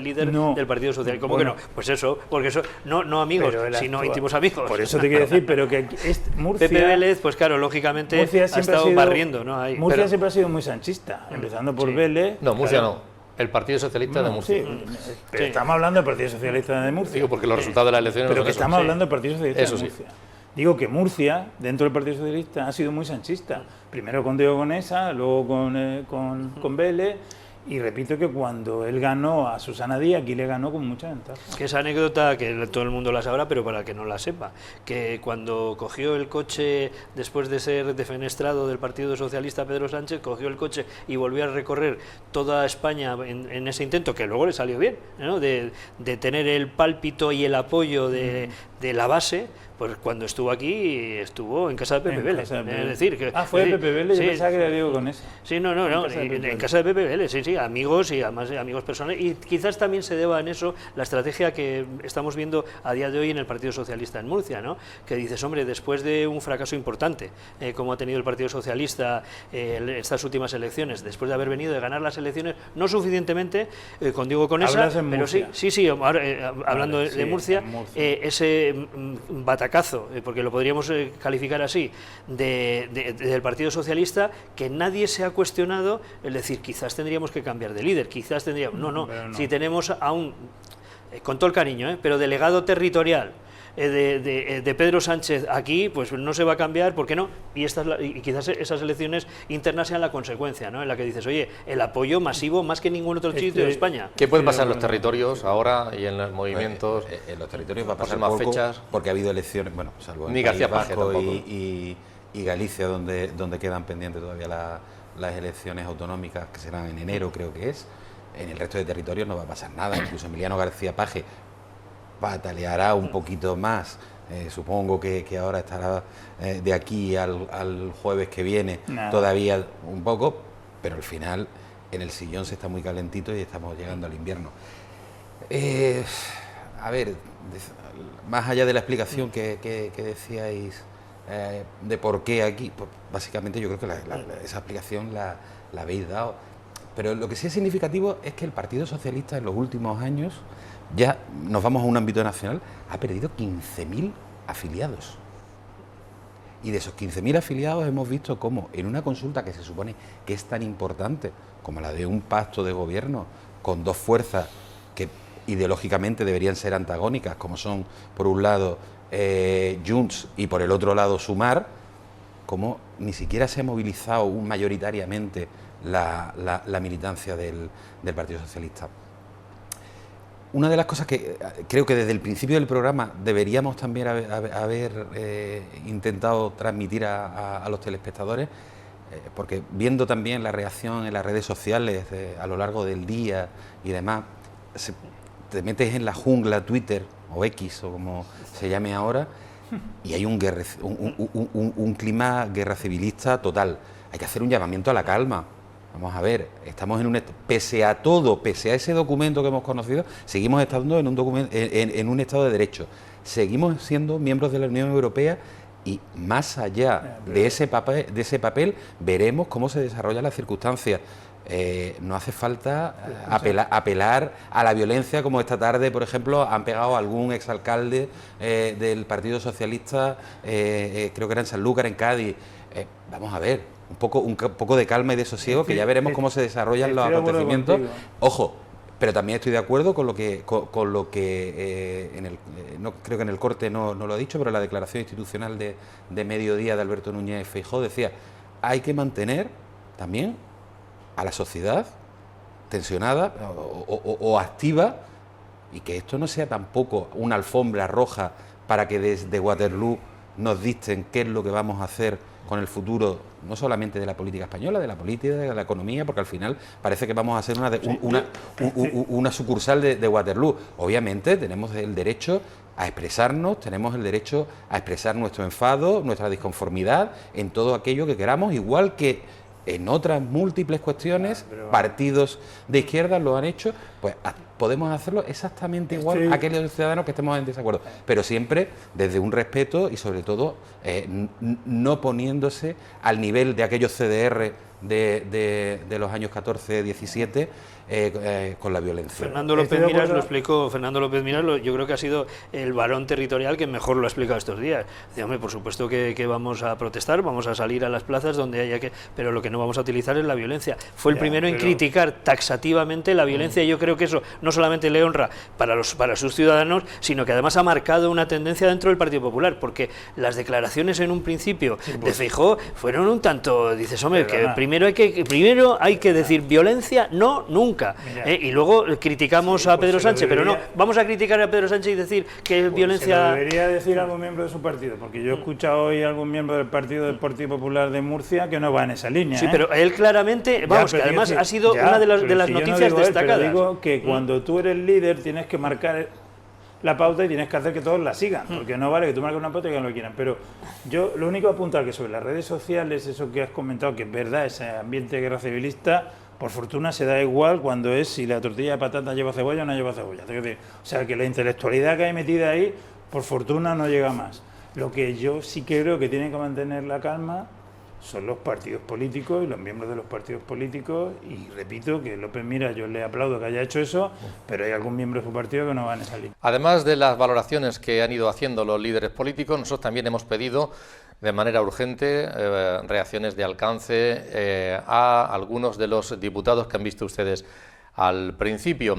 líder del Partido Socialista. ¿Cómo que no? Pues eso, porque eso, no amigos, sino íntimos amigos. Por eso te quiero decir, pero que Murcia... Pepe Vélez, pues claro, lógicamente ha estado barriendo, ¿no? Ahí. Murcia siempre ha sido muy sanchista, empezando por Vélez. No, Murcia no. El Partido Socialista de Murcia. Sí, pero estamos hablando del Partido Socialista de Murcia. Digo, porque los resultados de las elecciones... Pero que estamos hablando del Partido Socialista de Murcia. Digo que Murcia, dentro del Partido Socialista, ha sido muy sanchista. Primero con Diego Conesa, luego con Vélez. Y repito que cuando él ganó a Susana Díaz, aquí le ganó con mucha ventaja. Que esa anécdota, que todo el mundo la sabrá, pero para que no la sepa, que cuando cogió el coche, después de ser defenestrado del Partido Socialista Pedro Sánchez, cogió el coche y volvió a recorrer toda España en ese intento, que luego le salió bien, ¿no? de tener el pálpito y el apoyo de la base. Pues cuando estuvo aquí, estuvo en casa de Pepe Vélez. Es decir, que, fue de Pepe Vélez, yo pensaba que era Diego Conesa. Sí, no, en casa de Pepe Vélez, sí, amigos y además amigos personales. Y quizás también se deba en eso la estrategia que estamos viendo a día de hoy en el Partido Socialista en Murcia, ¿no? Que dices, hombre, después de un fracaso importante, como ha tenido el Partido Socialista estas últimas elecciones, después de haber venido de ganar las elecciones, no suficientemente con Diego Conesa, pero sí, hablando de Murcia, ese batacazo, porque lo podríamos calificar así, del Partido Socialista, que nadie se ha cuestionado, es decir, quizás tendríamos que cambiar de líder, quizás tendríamos... No. Si tenemos a un, con todo el cariño, pero delegado territorial de Pedro Sánchez aquí, pues no se va a cambiar, ¿por qué no? Y quizás esas elecciones internas sean la consecuencia, ¿no? En la que dices, oye, el apoyo masivo más que en ningún otro sitio de España. ¿Qué puede pasar en los territorios ahora y en los movimientos? En los territorios va a pasar más poco, fechas, porque ha habido elecciones, bueno, salvo en ni García Paje Vasco tampoco. y Galicia, donde quedan pendientes todavía las elecciones autonómicas, que serán en enero, creo que es. En el resto de territorios no va a pasar nada, incluso Emiliano García Paje pataleará un poquito más. Supongo que ahora estará de aquí al jueves que viene todavía un poco, pero al final en el sillón se está muy calentito y estamos llegando al invierno. A ver, más allá de la explicación que decíais de por qué aquí, pues básicamente yo creo que esa explicación la habéis dado. Pero lo que sí es significativo es que el Partido Socialista en los últimos años, ya nos vamos a un ámbito nacional, ha perdido 15.000 afiliados. Y de esos 15.000 afiliados hemos visto cómo en una consulta que se supone que es tan importante como la de un pacto de gobierno con dos fuerzas que ideológicamente deberían ser antagónicas, como son por un lado Junts y por el otro lado Sumar, como ni siquiera se ha movilizado mayoritariamente la militancia del Partido Socialista. Una de las cosas que creo que desde el principio del programa deberíamos también haber intentado transmitir a los telespectadores, porque viendo también la reacción en las redes sociales a lo largo del día y demás, te metes en la jungla Twitter o X o como se llame ahora y hay un clima guerra civilista total. Hay que hacer un llamamiento a la calma. Vamos a ver, estamos pese a todo, pese a ese documento que hemos conocido, seguimos estando en un Estado de Derecho. Seguimos siendo miembros de la Unión Europea y más allá de ese papel veremos cómo se desarrollan las circunstancias. No hace falta apelar a la violencia, como esta tarde, por ejemplo, han pegado a algún exalcalde del Partido Socialista, creo que era en Sanlúcar, en Cádiz. Vamos a ver, un poco de calma y de sosiego, que ya veremos cómo se desarrollan los acontecimientos. Ojo, pero también estoy de acuerdo con lo que no creo que en el corte no lo ha dicho, pero la declaración institucional de mediodía de Alberto Núñez Feijóo decía: hay que mantener también a la sociedad tensionada o activa, y que esto no sea tampoco una alfombra roja para que desde Waterloo nos dicten qué es lo que vamos a hacer con el futuro, no solamente de la política española, de la política, de la economía, porque al final parece que vamos a hacer una sucursal de Waterloo. Obviamente tenemos el derecho a expresarnos, tenemos el derecho a expresar nuestro enfado, nuestra disconformidad en todo aquello que queramos, igual que en otras múltiples cuestiones, partidos de izquierda lo han hecho, pues podemos hacerlo exactamente igual a aquellos ciudadanos que estemos en desacuerdo, pero siempre desde un respeto y sobre todo no poniéndose al nivel de aquellos CDR de los años 14-17 con la violencia. Fernando López Miras lo explicó, yo creo que ha sido el varón territorial que mejor lo ha explicado estos días. Decía, hombre, por supuesto que vamos a protestar, vamos a salir a las plazas donde haya que, pero lo que no vamos a utilizar es la violencia. Fue el primero en criticar taxativamente la violencia, y yo creo que eso no solamente le honra para sus ciudadanos, sino que además ha marcado una tendencia dentro del Partido Popular, porque las declaraciones en un principio de Feijóo fueron un tanto, dices, hombre, que primero hay que decir violencia, no, nunca. Y luego criticamos a Pedro Sánchez, pero no, vamos a criticar a Pedro Sánchez y decir que es violencia... Se lo debería decir algún miembro de su partido, porque yo he escuchado hoy a algún miembro del Partido Popular de Murcia que no va en esa línea. Sí, pero él claramente, vamos, que además ha sido una de las noticias destacadas. Pero digo que cuando tú eres líder tienes que marcar la pauta y tienes que hacer que todos la sigan, porque no vale que tú marques una pauta y que no lo quieran. Pero yo lo único que apuntar que sobre las redes sociales, eso que has comentado, que es verdad, ese ambiente de guerra civilista, por fortuna se da igual cuando es si la tortilla de patata lleva cebolla o no lleva cebolla. O sea, que la intelectualidad que hay metida ahí, por fortuna no llega más. Lo que yo sí creo que tienen que mantener la calma son los partidos políticos y los miembros de los partidos políticos, y repito que López Miras, yo le aplaudo que haya hecho eso, pero hay algún miembro de su partido que no va en esa línea. Además de las valoraciones que han ido haciendo los líderes políticos, nosotros también hemos pedido de manera urgente reacciones de alcance a algunos de los diputados que han visto ustedes al principio.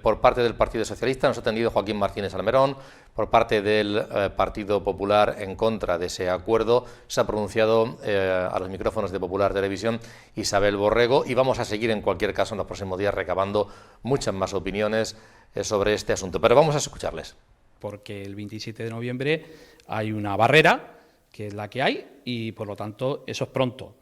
Por parte del Partido Socialista nos ha atendido Joaquín Martínez Almerón. Por parte del Partido Popular, en contra de ese acuerdo, se ha pronunciado a los micrófonos de Popular Televisión Isabel Borrego, y vamos a seguir en cualquier caso en los próximos días recabando muchas más opiniones sobre este asunto. Pero vamos a escucharles. Porque el 27 de noviembre hay una barrera, que es la que hay, y por lo tanto eso es pronto.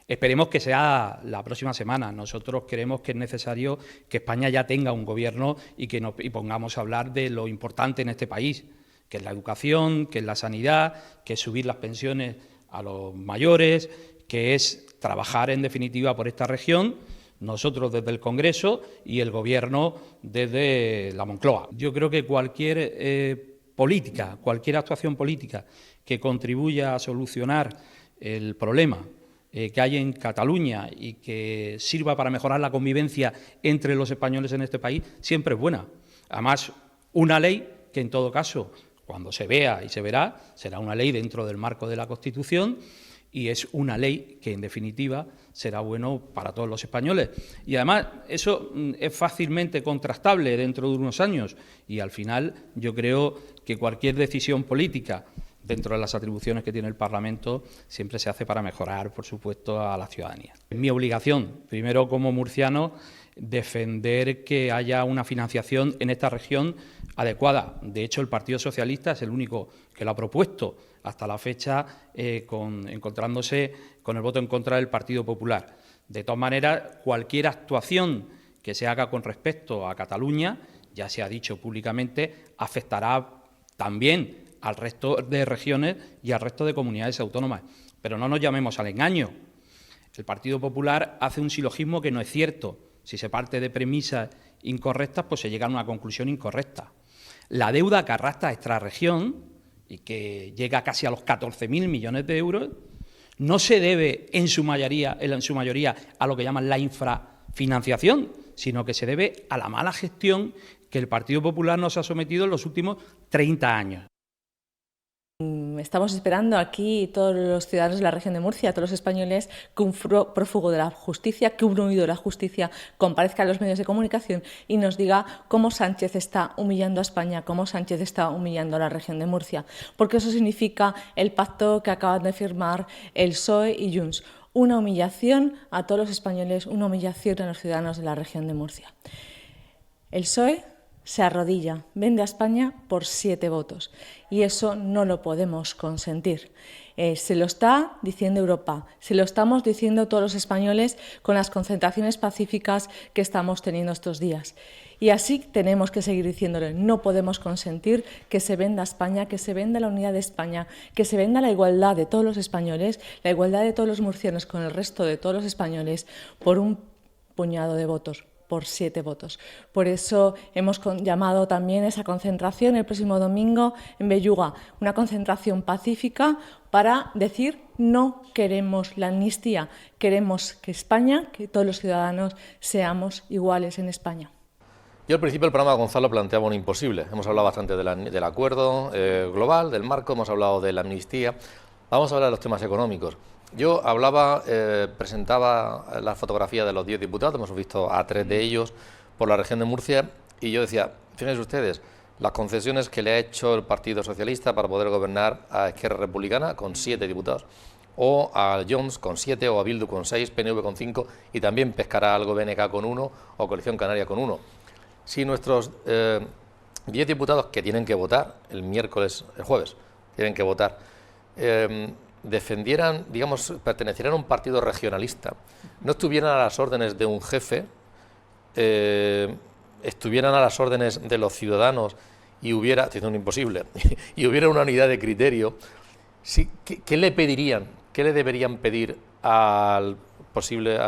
Esperemos que sea la próxima semana. Nosotros creemos que es necesario que España ya tenga un gobierno y que nos pongamos a hablar de lo importante en este país, que es la educación, que es la sanidad, que es subir las pensiones a los mayores, que es trabajar en definitiva por esta región, nosotros desde el Congreso y el Gobierno desde la Moncloa. Yo creo que cualquier política, cualquier actuación política que contribuya a solucionar el problema que hay en Cataluña y que sirva para mejorar la convivencia entre los españoles en este país, siempre es buena. Además, una ley que en todo caso, cuando se vea y se verá, será una ley dentro del marco de la Constitución, y es una ley que en definitiva será bueno para todos los españoles. Y además eso es fácilmente contrastable dentro de unos años, y al final yo creo que cualquier decisión política dentro de las atribuciones que tiene el Parlamento, siempre se hace para mejorar, por supuesto, a la ciudadanía. Es mi obligación, primero como murciano, defender que haya una financiación en esta región adecuada. De hecho, el Partido Socialista es el único que lo ha propuesto hasta la fecha, encontrándose con el voto en contra del Partido Popular. De todas maneras, cualquier actuación que se haga con respecto a Cataluña, ya se ha dicho públicamente, afectará también al resto de regiones y al resto de comunidades autónomas. Pero no nos llamemos al engaño. El Partido Popular hace un silogismo que no es cierto. Si se parte de premisas incorrectas, pues se llega a una conclusión incorrecta. La deuda que arrastra esta región, y que llega casi a los 14.000 millones de euros, no se debe en su mayoría a lo que llaman la infrafinanciación, sino que se debe a la mala gestión que el Partido Popular nos ha sometido en los últimos 30 años. Estamos esperando aquí todos los ciudadanos de la región de Murcia, todos los españoles, que un prófugo de la justicia, que un huido de la justicia comparezca en los medios de comunicación y nos diga cómo Sánchez está humillando a España, cómo Sánchez está humillando a la región de Murcia, porque eso significa el pacto que acaban de firmar el PSOE y Junts, una humillación a todos los españoles, una humillación a los ciudadanos de la región de Murcia. El PSOE se arrodilla, vende a España por 7 votos y eso no lo podemos consentir. Se lo está diciendo Europa, se lo estamos diciendo todos los españoles con las concentraciones pacíficas que estamos teniendo estos días. Y así tenemos que seguir diciéndole, no podemos consentir que se venda a España, que se venda la unidad de España, que se venda la igualdad de todos los españoles, la igualdad de todos los murcianos con el resto de todos los españoles por un puñado de votos, por 7 votos. Por eso hemos llamado también a esa concentración el próximo domingo en Belluga, una concentración pacífica para decir no queremos la amnistía, queremos que España, que todos los ciudadanos seamos iguales en España. Yo al principio del programa, Gonzalo, planteaba un imposible. Hemos hablado bastante del acuerdo global, del marco, hemos hablado de la amnistía. Vamos a hablar de los temas económicos. Yo presentaba la fotografía de los 10 diputados, hemos visto a 3 de ellos por la región de Murcia, y yo decía, fíjense ustedes, las concesiones que le ha hecho el Partido Socialista para poder gobernar a Esquerra Republicana con 7 diputados, o a Junts con 7, o a Bildu con 6, PNV con 5, y también pescará algo BNK con 1, o Coalición Canaria con 1. Si nuestros 10 diputados que tienen que votar el jueves, tienen que votar, defendieran, digamos, pertenecieran a un partido regionalista, no estuvieran a las órdenes de un jefe, estuvieran a las órdenes de los ciudadanos y hubiera, haciendo un imposible, y hubiera una unidad de criterio, ¿qué le pedirían, qué le deberían pedir al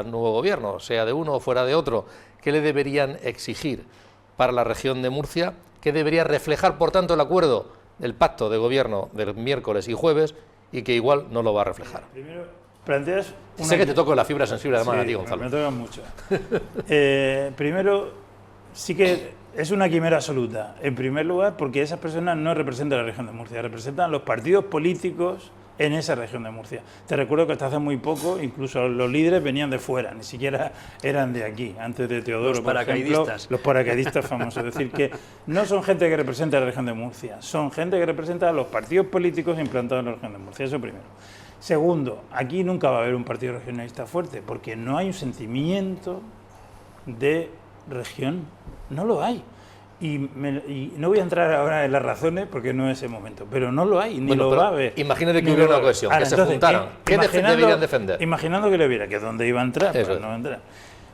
nuevo gobierno, sea de uno o fuera de otro? ¿Qué le deberían exigir para la región de Murcia? ¿Qué debería reflejar, por tanto, el acuerdo del pacto de gobierno del miércoles y jueves, y que igual no lo va a reflejar? Primero, planteas... Sé que te toco la fibra sensible además, sí, a ti, Gonzalo. Me toca mucho. Primero, sí que es una quimera absoluta. En primer lugar, porque esas personas no representan a la región de Murcia, representan a los partidos políticos en esa región de Murcia. Te recuerdo que hasta hace muy poco incluso los líderes venían de fuera, ni siquiera eran de aquí, antes de Teodoro, los paracaidistas. por ejemplo, los paracaidistas famosos. Es decir, que no son gente que representa a la región de Murcia, son gente que representa a los partidos políticos implantados en la región de Murcia, eso primero. Segundo, aquí nunca va a haber un partido regionalista fuerte, porque no hay un sentimiento de región, no lo hay. Y no voy a entrar ahora en las razones porque no es el momento, pero no lo hay, ni lo va a haber. Imagínate que hubiera una cohesión, que se juntaran. ¿Qué deberían defender? Imaginando que le hubiera, que dónde iba a entrar, pero no va a entrar.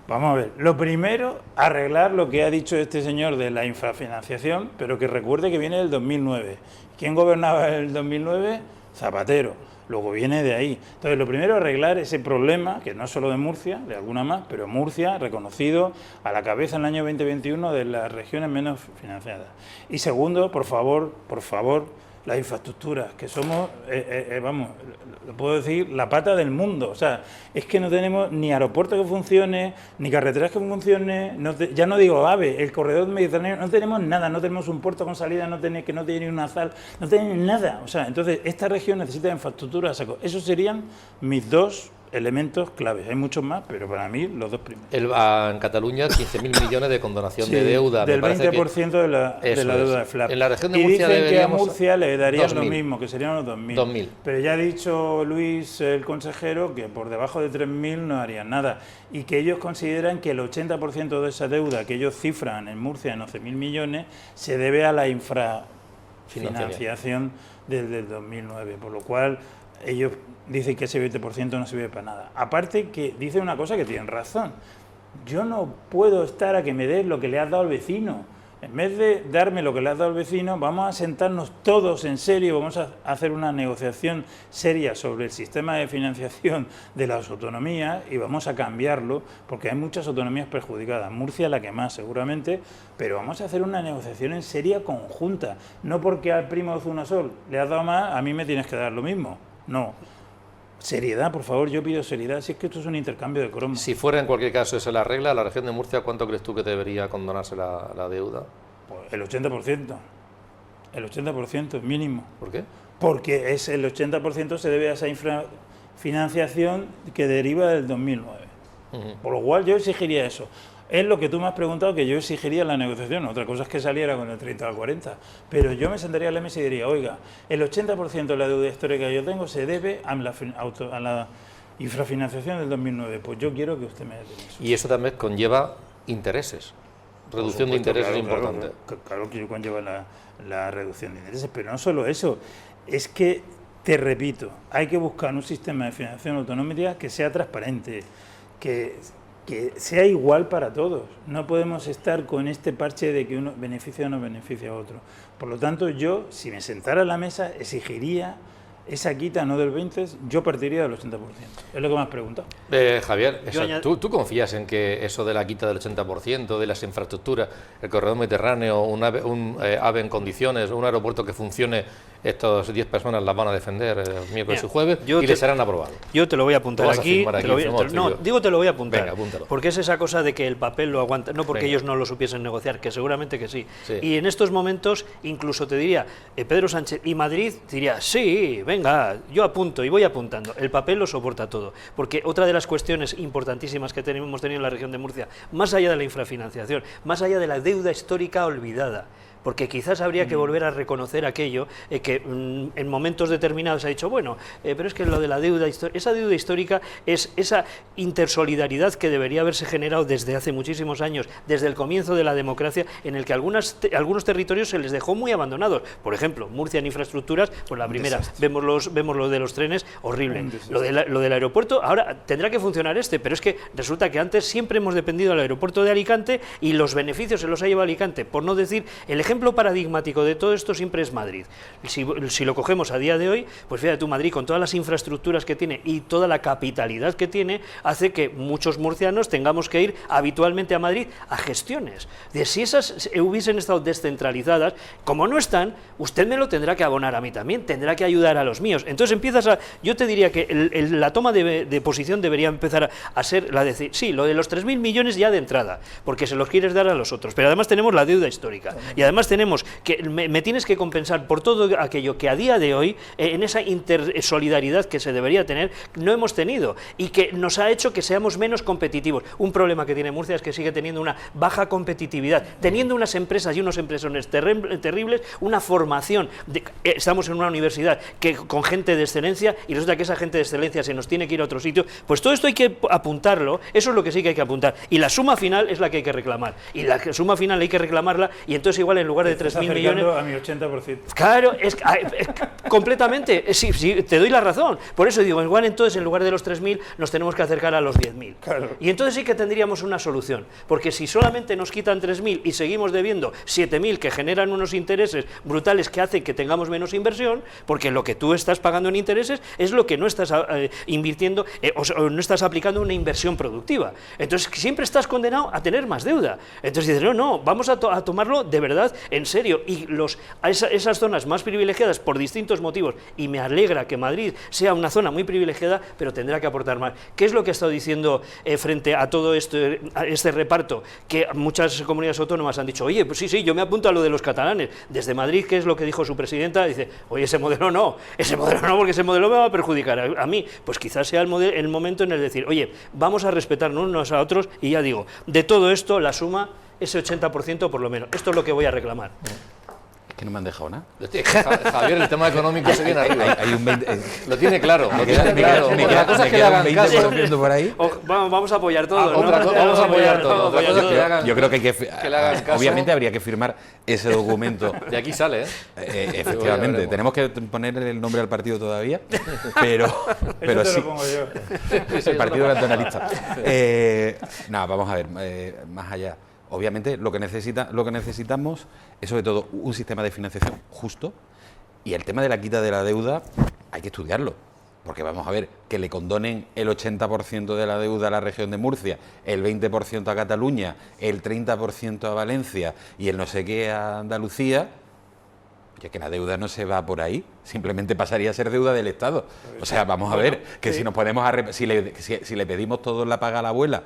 Vamos a ver, lo primero, arreglar lo que ha dicho este señor de la infrafinanciación, pero que recuerde que viene del 2009. ¿Quién gobernaba en el 2009? Zapatero. Luego viene de ahí. Entonces, lo primero, arreglar ese problema, que no es solo de Murcia, de alguna más, pero Murcia, reconocido a la cabeza en el año 2021 de las regiones menos financiadas. Y segundo, por favor, las infraestructuras, que somos, vamos, lo puedo decir, la pata del mundo. O sea, es que no tenemos ni aeropuerto que funcione, ni carreteras que funcione, ya no digo AVE, el corredor mediterráneo, no tenemos nada, no tenemos un puerto con salida, que no tiene ni una sal, no tiene nada. O sea, entonces, esta región necesita infraestructura a saco. Esos serían mis dos elementos claves. Hay muchos más, pero para mí los dos primeros. En Cataluña 15.000 millones de condonación de deuda. Del 20% de la deuda de FLAP. En la región de y Murcia dicen que a Murcia le darían 2000. lo mismo, que serían los 2.000. Pero ya ha dicho Luis, el consejero, que por debajo de 3.000 no harían nada. Y que ellos consideran que el 80% de esa deuda que ellos cifran en Murcia en 11.000 millones se debe a la infrafinanciación desde el 2009. Por lo cual ellos dicen que ese 20% no sirve para nada. Aparte que dice una cosa que tienen razón. Yo no puedo estar a que me des lo que le has dado al vecino. En vez de darme lo que le has dado al vecino, vamos a sentarnos todos en serio, vamos a hacer una negociación seria sobre el sistema de financiación de las autonomías y vamos a cambiarlo, porque hay muchas autonomías perjudicadas. Murcia la que más, seguramente, pero vamos a hacer una negociación en seria conjunta. No porque al primo de Zunasol le has dado más, a mí me tienes que dar lo mismo. No. Seriedad, por favor, yo pido seriedad, si es que esto es un intercambio de cromos. Si fuera en cualquier caso esa la regla, la región de Murcia, ¿cuánto crees tú que debería condonarse la deuda? Pues el 80%. El 80% mínimo. ¿Por qué? Porque el 80% se debe a esa infrafinanciación que deriva del 2009. Por lo cual yo exigiría eso. Es lo que tú me has preguntado, que yo exigiría en la negociación. Otra cosa es que saliera con el 30 al 40. Pero yo me sentaría a la mesa y diría, oiga, el 80% de la deuda histórica que yo tengo se debe a la infrafinanciación del 2009. Pues yo quiero que usted me dé eso. Y eso también conlleva intereses. Reducción de intereses importante. Claro que conlleva la reducción de intereses, pero no solo eso. Es que, te repito, hay que buscar un sistema de financiación autonómica que sea transparente, que sea igual para todos. No podemos estar con este parche de que uno beneficia o no beneficia a otro. Por lo tanto, yo, si me sentara a la mesa, exigiría esa quita, no del 20%, yo partiría del 80%. Es lo que me has preguntado. Javier, ¿tú confías en que eso de la quita del 80%, de las infraestructuras, el corredor mediterráneo, un AVE en condiciones, un aeropuerto que funcione, estas 10 personas las van a defender miércoles y jueves y les serán aprobados? Yo te lo voy a apuntar aquí. Te lo voy a apuntar. Venga, apúntalo. Porque es esa cosa de que el papel lo aguanta, no porque ellos no lo supiesen negociar, que seguramente que sí. Y en estos momentos, incluso te diría, Pedro Sánchez y Madrid diría, sí, venga, yo apunto y voy apuntando. El papel lo soporta todo. Porque otra de las cuestiones importantísimas que hemos tenido en la región de Murcia, más allá de la infrafinanciación, más allá de la deuda histórica olvidada, porque quizás habría que volver a reconocer aquello que en momentos determinados ha dicho, bueno, pero es que lo de la deuda histórica, esa deuda histórica es esa intersolidaridad que debería haberse generado desde hace muchísimos años, desde el comienzo de la democracia, en el que algunos territorios se les dejó muy abandonados. Por ejemplo, Murcia en infraestructuras, pues la primera, vemos lo de los trenes, horrible. Lo del aeropuerto, ahora tendrá que funcionar pero es que resulta que antes siempre hemos dependido del aeropuerto de Alicante y los beneficios se los ha llevado Alicante, por no decir, el ejemplo paradigmático de todo esto siempre es Madrid. Si lo cogemos a día de hoy, pues fíjate tú, Madrid con todas las infraestructuras que tiene y toda la capitalidad que tiene, hace que muchos murcianos tengamos que ir habitualmente a Madrid a gestiones. Si esas hubiesen estado descentralizadas, como no están, usted me lo tendrá que abonar a mí también, tendrá que ayudar a los míos. Entonces yo te diría que la toma de posición debería empezar a ser la de decir, sí, lo de los 3.000 millones ya de entrada, porque se los quieres dar a los otros, pero además tenemos la deuda histórica, y además además tenemos que, me tienes que compensar por todo aquello que a día de hoy, en esa intersolidaridad que se debería tener, no hemos tenido, y que nos ha hecho que seamos menos competitivos. Un problema que tiene Murcia es que sigue teniendo una baja competitividad, teniendo unas empresas y unos empresones terribles, una formación, estamos en una universidad que con gente de excelencia, y resulta que esa gente de excelencia se nos tiene que ir a otro sitio. Pues todo esto hay que apuntarlo, eso es lo que sí que hay que apuntar, y la suma final es la que hay que reclamar, y la suma final hay que reclamarla, y entonces igual en lugar de 3.000 millones... a mi 80%. Claro, es completamente, sí, te doy la razón, por eso digo, igual entonces en lugar de los 3.000 nos tenemos que acercar a los 10.000, claro. Y entonces sí que tendríamos una solución, porque si solamente nos quitan 3.000 y seguimos debiendo 7.000 que generan unos intereses brutales que hacen que tengamos menos inversión, porque lo que tú estás pagando en intereses es lo que no estás invirtiendo o no estás aplicando una inversión productiva. Entonces siempre estás condenado a tener más deuda. Entonces dices, no, vamos a tomarlo de verdad en serio. Y esas zonas más privilegiadas por distintos motivos, y me alegra que Madrid sea una zona muy privilegiada, pero tendrá que aportar más. ¿Qué es lo que ha estado diciendo frente a todo este reparto? Que muchas comunidades autónomas han dicho, oye, pues sí, yo me apunto a lo de los catalanes. Desde Madrid, ¿qué es lo que dijo su presidenta? Dice, oye, ese modelo no, porque ese modelo me va a perjudicar a mí. Pues quizás sea el momento en el decir, oye, vamos a respetarnos unos a otros, y ya digo, de todo esto, la suma, ese 80% por lo menos. Esto es lo que voy a reclamar. Es que no me han dejado nada. Javier, el tema económico se viene arriba. Hay un 20, lo tiene claro. La cosa es que le hagan caso. Por ahí. Vamos a apoyar todo. Vamos a apoyar todo. Yo creo que hay que obviamente habría que firmar ese documento. De aquí sale, efectivamente. Tenemos que poner el nombre al partido todavía, pero sí. Lo pongo yo. El partido cantonalista. Nada, vamos a ver, más allá. Obviamente lo que necesitamos es sobre todo un sistema de financiación justo, y el tema de la quita de la deuda hay que estudiarlo, porque vamos a ver, que le condonen el 80% de la deuda a la región de Murcia, el 20% a Cataluña, el 30% a Valencia y el no sé qué a Andalucía, ya que la deuda no se va por ahí, simplemente pasaría a ser deuda del Estado. O sea, vamos a ver, que si nos ponemos si le pedimos todos la paga a la abuela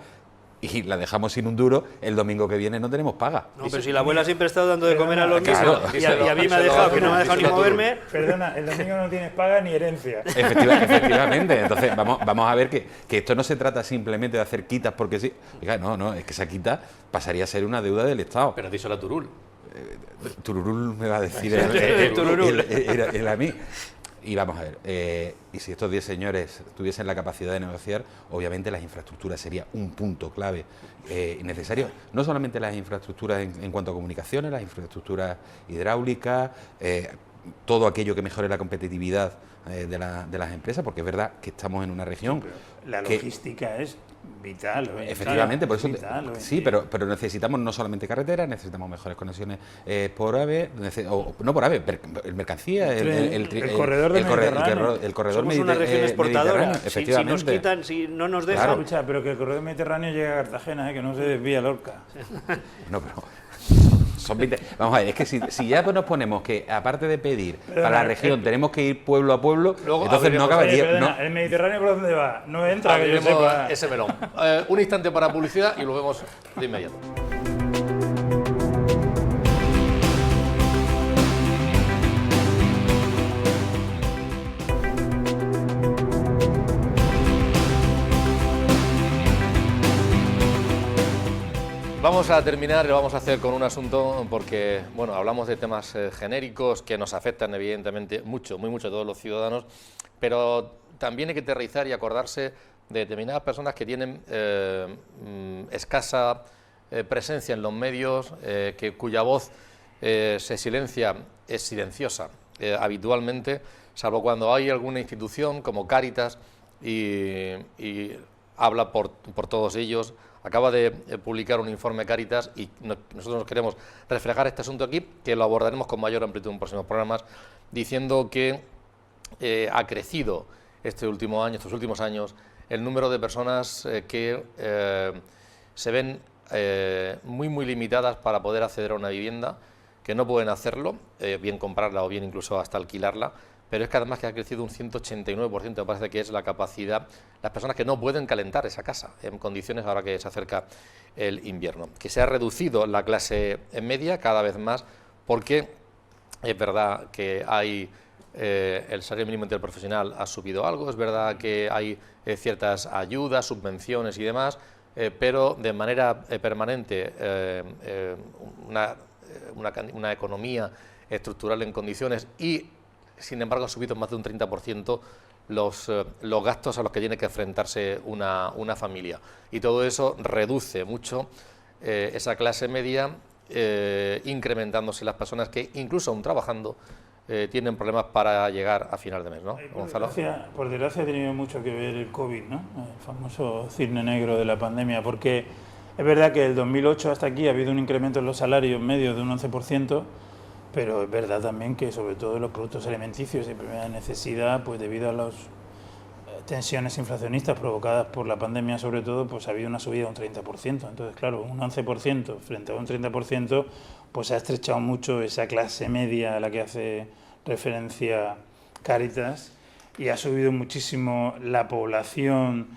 y la dejamos sin un duro, el domingo que viene no tenemos paga. No, pero si la abuela siempre ha estado dando de comer a los mismos, y a mí me ha dejado, que no me ha dejado ni moverme. Perdona, el domingo no tienes paga ni herencia. Efectivamente, entonces vamos a ver que esto no se trata simplemente de hacer quitas porque sí. Oiga, no, es que esa quita pasaría a ser una deuda del Estado. Pero díselo a Turul. Turul me va a decir él a mí. Y vamos a ver, y si estos 10 señores tuviesen la capacidad de negociar, obviamente las infraestructuras sería un punto clave necesario. No solamente las infraestructuras en cuanto a comunicaciones, las infraestructuras hidráulicas, todo aquello que mejore la competitividad de las empresas, porque es verdad que estamos en una región... La logística es vital. Efectivamente, por eso... Sí, pero necesitamos no solamente carreteras, necesitamos mejores conexiones por AVE, no por AVE, mercancía, el corredor del Mediterráneo. El corredor Somos una región exportadora. Efectivamente. Si nos quitan, si no nos dejan... Claro. Escucha, pero que el corredor mediterráneo llegue a Cartagena, que no se desvía Lorca. No, pero... Vamos a ver, es que si ya nos ponemos que, aparte de pedir para la región, tenemos que ir pueblo a pueblo, luego, entonces no acabaría. ¿El Mediterráneo por dónde va? No entra, que yo sepa. Ese melón. Un instante para publicidad y lo vemos de inmediato. Vamos a terminar, lo vamos a hacer con un asunto porque, bueno, hablamos de temas genéricos que nos afectan evidentemente mucho, muy mucho a todos los ciudadanos, pero también hay que aterrizar y acordarse de determinadas personas que tienen escasa presencia en los medios, cuya voz se silencia, es silenciosa habitualmente, salvo cuando hay alguna institución como Cáritas y habla por todos ellos. Acaba de publicar un informe Cáritas y nosotros nos queremos reflejar este asunto aquí, que lo abordaremos con mayor amplitud en próximos programas, diciendo que ha crecido estos últimos años, el número de personas que se ven muy limitadas para poder acceder a una vivienda, que no pueden hacerlo, bien comprarla o bien incluso hasta alquilarla, pero es que además que ha crecido un 189%, me parece que es la capacidad, las personas que no pueden calentar esa casa en condiciones ahora que se acerca el invierno, que se ha reducido la clase media cada vez más porque es verdad que hay el salario mínimo interprofesional ha subido algo, es verdad que hay ciertas ayudas, subvenciones y demás, pero de manera permanente una economía estructural en condiciones y, sin embargo, ha subido más de un 30% los gastos a los que tiene que enfrentarse una familia. Y todo eso reduce mucho esa clase media, incrementándose las personas que, incluso aún trabajando, tienen problemas para llegar a final de mes, ¿no, Gonzalo? Por desgracia ha tenido mucho que ver el COVID, ¿no? El famoso cisne negro de la pandemia, porque es verdad que del 2008 hasta aquí ha habido un incremento en los salarios medios de un 11%, pero es verdad también que sobre todo los productos alimenticios de primera necesidad, pues debido a las tensiones inflacionistas provocadas por la pandemia sobre todo, pues ha habido una subida de un 30%. Entonces, claro, un 11% frente a un 30%, pues ha estrechado mucho esa clase media a la que hace referencia Cáritas y ha subido muchísimo la población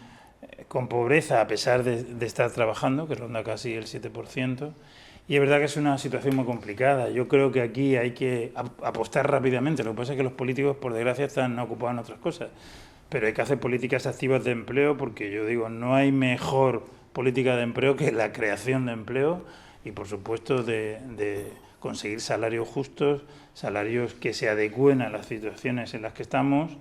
con pobreza a pesar de estar trabajando, que ronda casi el 7%. Y es verdad que es una situación muy complicada. Yo creo que aquí hay que apostar rápidamente. Lo que pasa es que los políticos, por desgracia, están ocupados en otras cosas. Pero hay que hacer políticas activas de empleo porque yo digo, no hay mejor política de empleo que la creación de empleo y, por supuesto, de conseguir salarios justos, salarios que se adecúen a las situaciones en las que estamos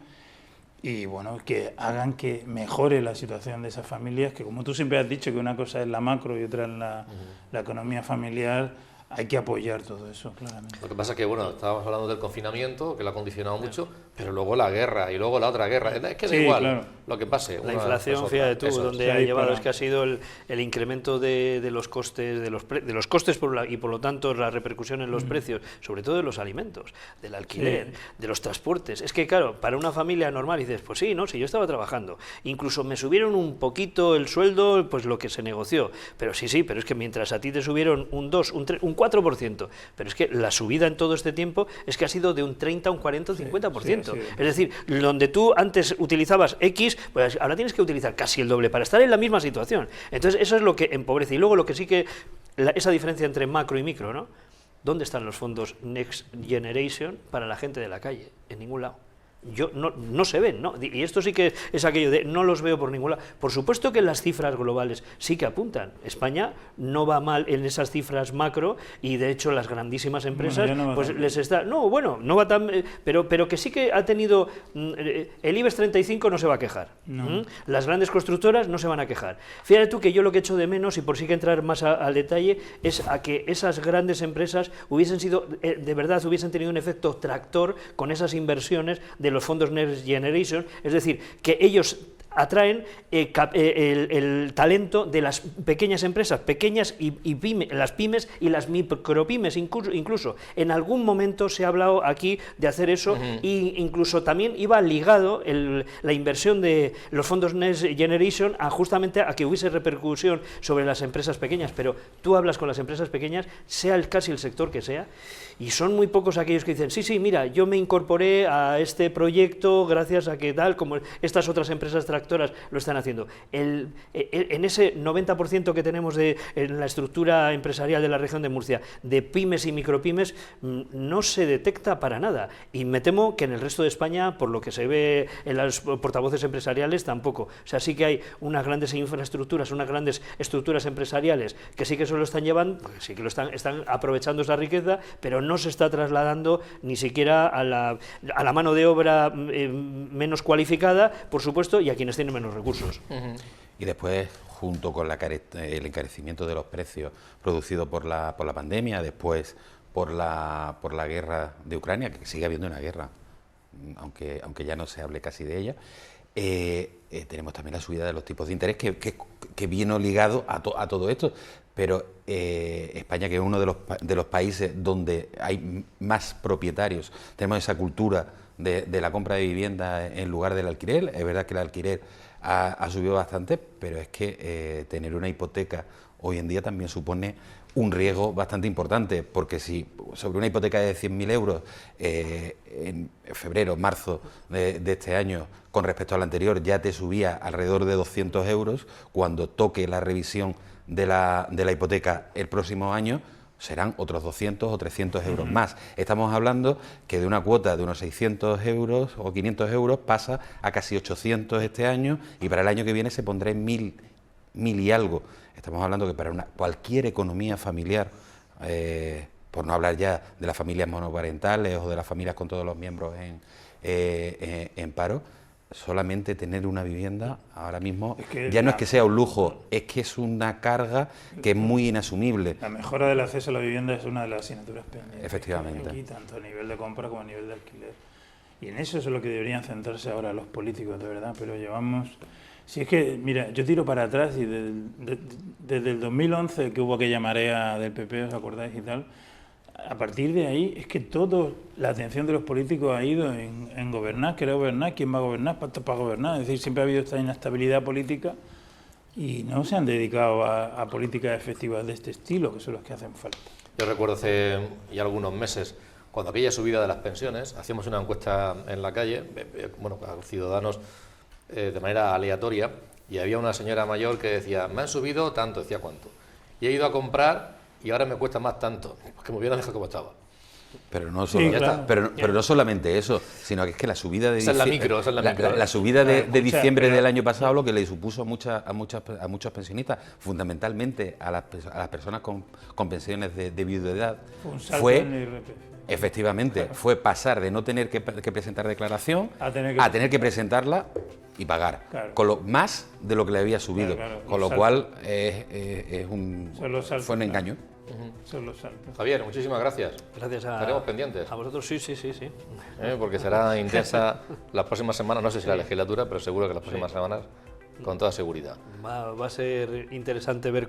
y, bueno, que hagan que mejore la situación de esas familias, que como tú siempre has dicho que una cosa es la macro y otra es la economía familiar. Hay que apoyar todo eso, claramente. Lo que pasa es que, bueno, estábamos hablando del confinamiento, que lo ha condicionado mucho, pero luego la guerra y luego la otra guerra. Es que da igual, claro, lo que pase. La inflación, fíjate tú, donde ha llevado, es que ha sido el incremento de los costes, de los costes y por lo tanto la repercusión en los precios, sobre todo de los alimentos, del alquiler, de los transportes. Es que, claro, para una familia normal dices, pues sí, ¿no? Si yo estaba trabajando, incluso me subieron un poquito el sueldo, pues lo que se negoció. Pero sí, pero es que mientras a ti te subieron un 2, un 3, un 4%, pero es que la subida en todo este tiempo es que ha sido de un 30, un 40, un 50%. Es decir, donde tú antes utilizabas X, pues ahora tienes que utilizar casi el doble para estar en la misma situación. Entonces eso es lo que empobrece. Y luego lo que sí que, esa diferencia entre macro y micro, ¿no? ¿Dónde están los fondos Next Generation para la gente de la calle? En ningún lado. No se ven, ¿no? Y esto sí que es aquello de no los veo por ningún lado. Por supuesto que las cifras globales sí que apuntan. España no va mal en esas cifras macro y de hecho las grandísimas empresas pues les está... No va tan... Pero que sí que ha tenido... El IBEX 35 no se va a quejar. Las grandes constructoras no se van a quejar. Fíjate tú que yo lo que echo de menos, y por sí que entrar más al detalle, es a que esas grandes empresas hubiesen sido, de verdad, hubiesen tenido un efecto tractor con esas inversiones de los fondos Next Generation, es decir, que ellos atraen el talento de las pequeñas empresas, pequeñas y las pymes y las micropymes, incluso. En algún momento se ha hablado aquí de hacer eso, e incluso también iba ligado la inversión de los fondos Next Generation justamente a que hubiese repercusión sobre las empresas pequeñas, pero tú hablas con las empresas pequeñas, sea casi el sector que sea, y son muy pocos aquellos que dicen, sí, mira, yo me incorporé a este proyecto gracias a que tal, como estas otras empresas tractoras lo están haciendo. En ese 90% que tenemos en la estructura empresarial de la región de Murcia, de pymes y micropymes, no se detecta para nada. Y me temo que en el resto de España, por lo que se ve en los portavoces empresariales, tampoco. O sea, sí que hay unas grandes infraestructuras, unas grandes estructuras empresariales que sí que eso lo están llevando, sí que lo están aprovechando esa riqueza, pero no se está trasladando ni siquiera a la mano de obra menos cualificada, por supuesto, y a quienes tienen menos recursos. Y después, junto con el encarecimiento de los precios producido por la pandemia, después por la guerra de Ucrania, que sigue habiendo una guerra, aunque ya no se hable casi de ella, tenemos también la subida de los tipos de interés que vino ligado a todo esto. Pero España, que es uno de los países donde hay más propietarios, tenemos esa cultura de la compra de vivienda en lugar del alquiler. Es verdad que el alquiler ha subido bastante, pero es que tener una hipoteca hoy en día también supone un riesgo bastante importante, porque si sobre una hipoteca de 100.000 euros en febrero, marzo de este año, con respecto al anterior, ya te subía alrededor de 200 euros, cuando toque la revisión de la hipoteca el próximo año, serán otros 200 o 300 euros más. Estamos hablando que de una cuota de unos 600 euros o 500 euros pasa a casi 800 este año, y para el año que viene se pondrá en 1000 y algo. Estamos hablando que para cualquier economía familiar, por no hablar ya de las familias monoparentales o de las familias con todos los miembros en paro, solamente tener una vivienda ahora mismo ya no es que sea un lujo, es que es una carga que es muy inasumible. La mejora del acceso a la vivienda es una de las asignaturas pendientes. Efectivamente. Aquí, tanto a nivel de compra como a nivel de alquiler. Y en eso es lo que deberían centrarse ahora los políticos, de verdad, pero llevamos... Si es que, mira, yo tiro para atrás y desde el 2011, que hubo aquella marea del PP, ¿os acordáis y tal? A partir de ahí es que la atención de los políticos ha ido en gobernar, querer gobernar, quién va a gobernar, pactos para gobernar. Es decir, siempre ha habido esta inestabilidad política y no se han dedicado a políticas efectivas de este estilo, que son las que hacen falta. Yo recuerdo hace ya algunos meses, cuando aquella subida de las pensiones, hacíamos una encuesta en la calle, bueno, a ciudadanos de manera aleatoria, y había una señora mayor que decía, me han subido tanto, decía cuánto, y he ido a comprar y ahora me cuesta más tanto, porque me hubieran dejado como estaba. Pero no, solo, sí, claro. pero no solamente eso, sino que es que la subida de la subida de diciembre del año pasado, lo que le supuso a muchos pensionistas, fundamentalmente a las personas con pensiones de viudedad, fue efectivamente fue pasar de no tener que presentar declaración a tener que presentarla y pagar, claro, con lo más de lo que le había subido, claro, con lo cual fue un engaño. Son los saltos. Javier, muchísimas gracias. Gracias Estaremos pendientes. A vosotros, sí. Porque será intensa las próximas semanas, no sé si la legislatura, pero seguro que las próximas semanas, con toda seguridad. Va a ser interesante ver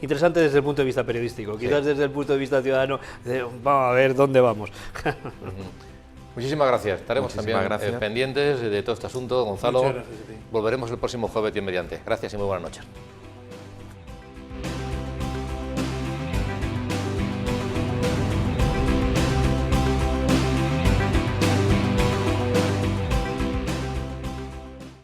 interesante desde el punto de vista periodístico, quizás desde el punto de vista ciudadano, vamos a ver dónde vamos. Muchísimas gracias. Estaremos también pendientes de todo este asunto, Gonzalo. Muchas gracias a ti. Volveremos el próximo jueves, Dios mediante. Gracias y muy buenas noches.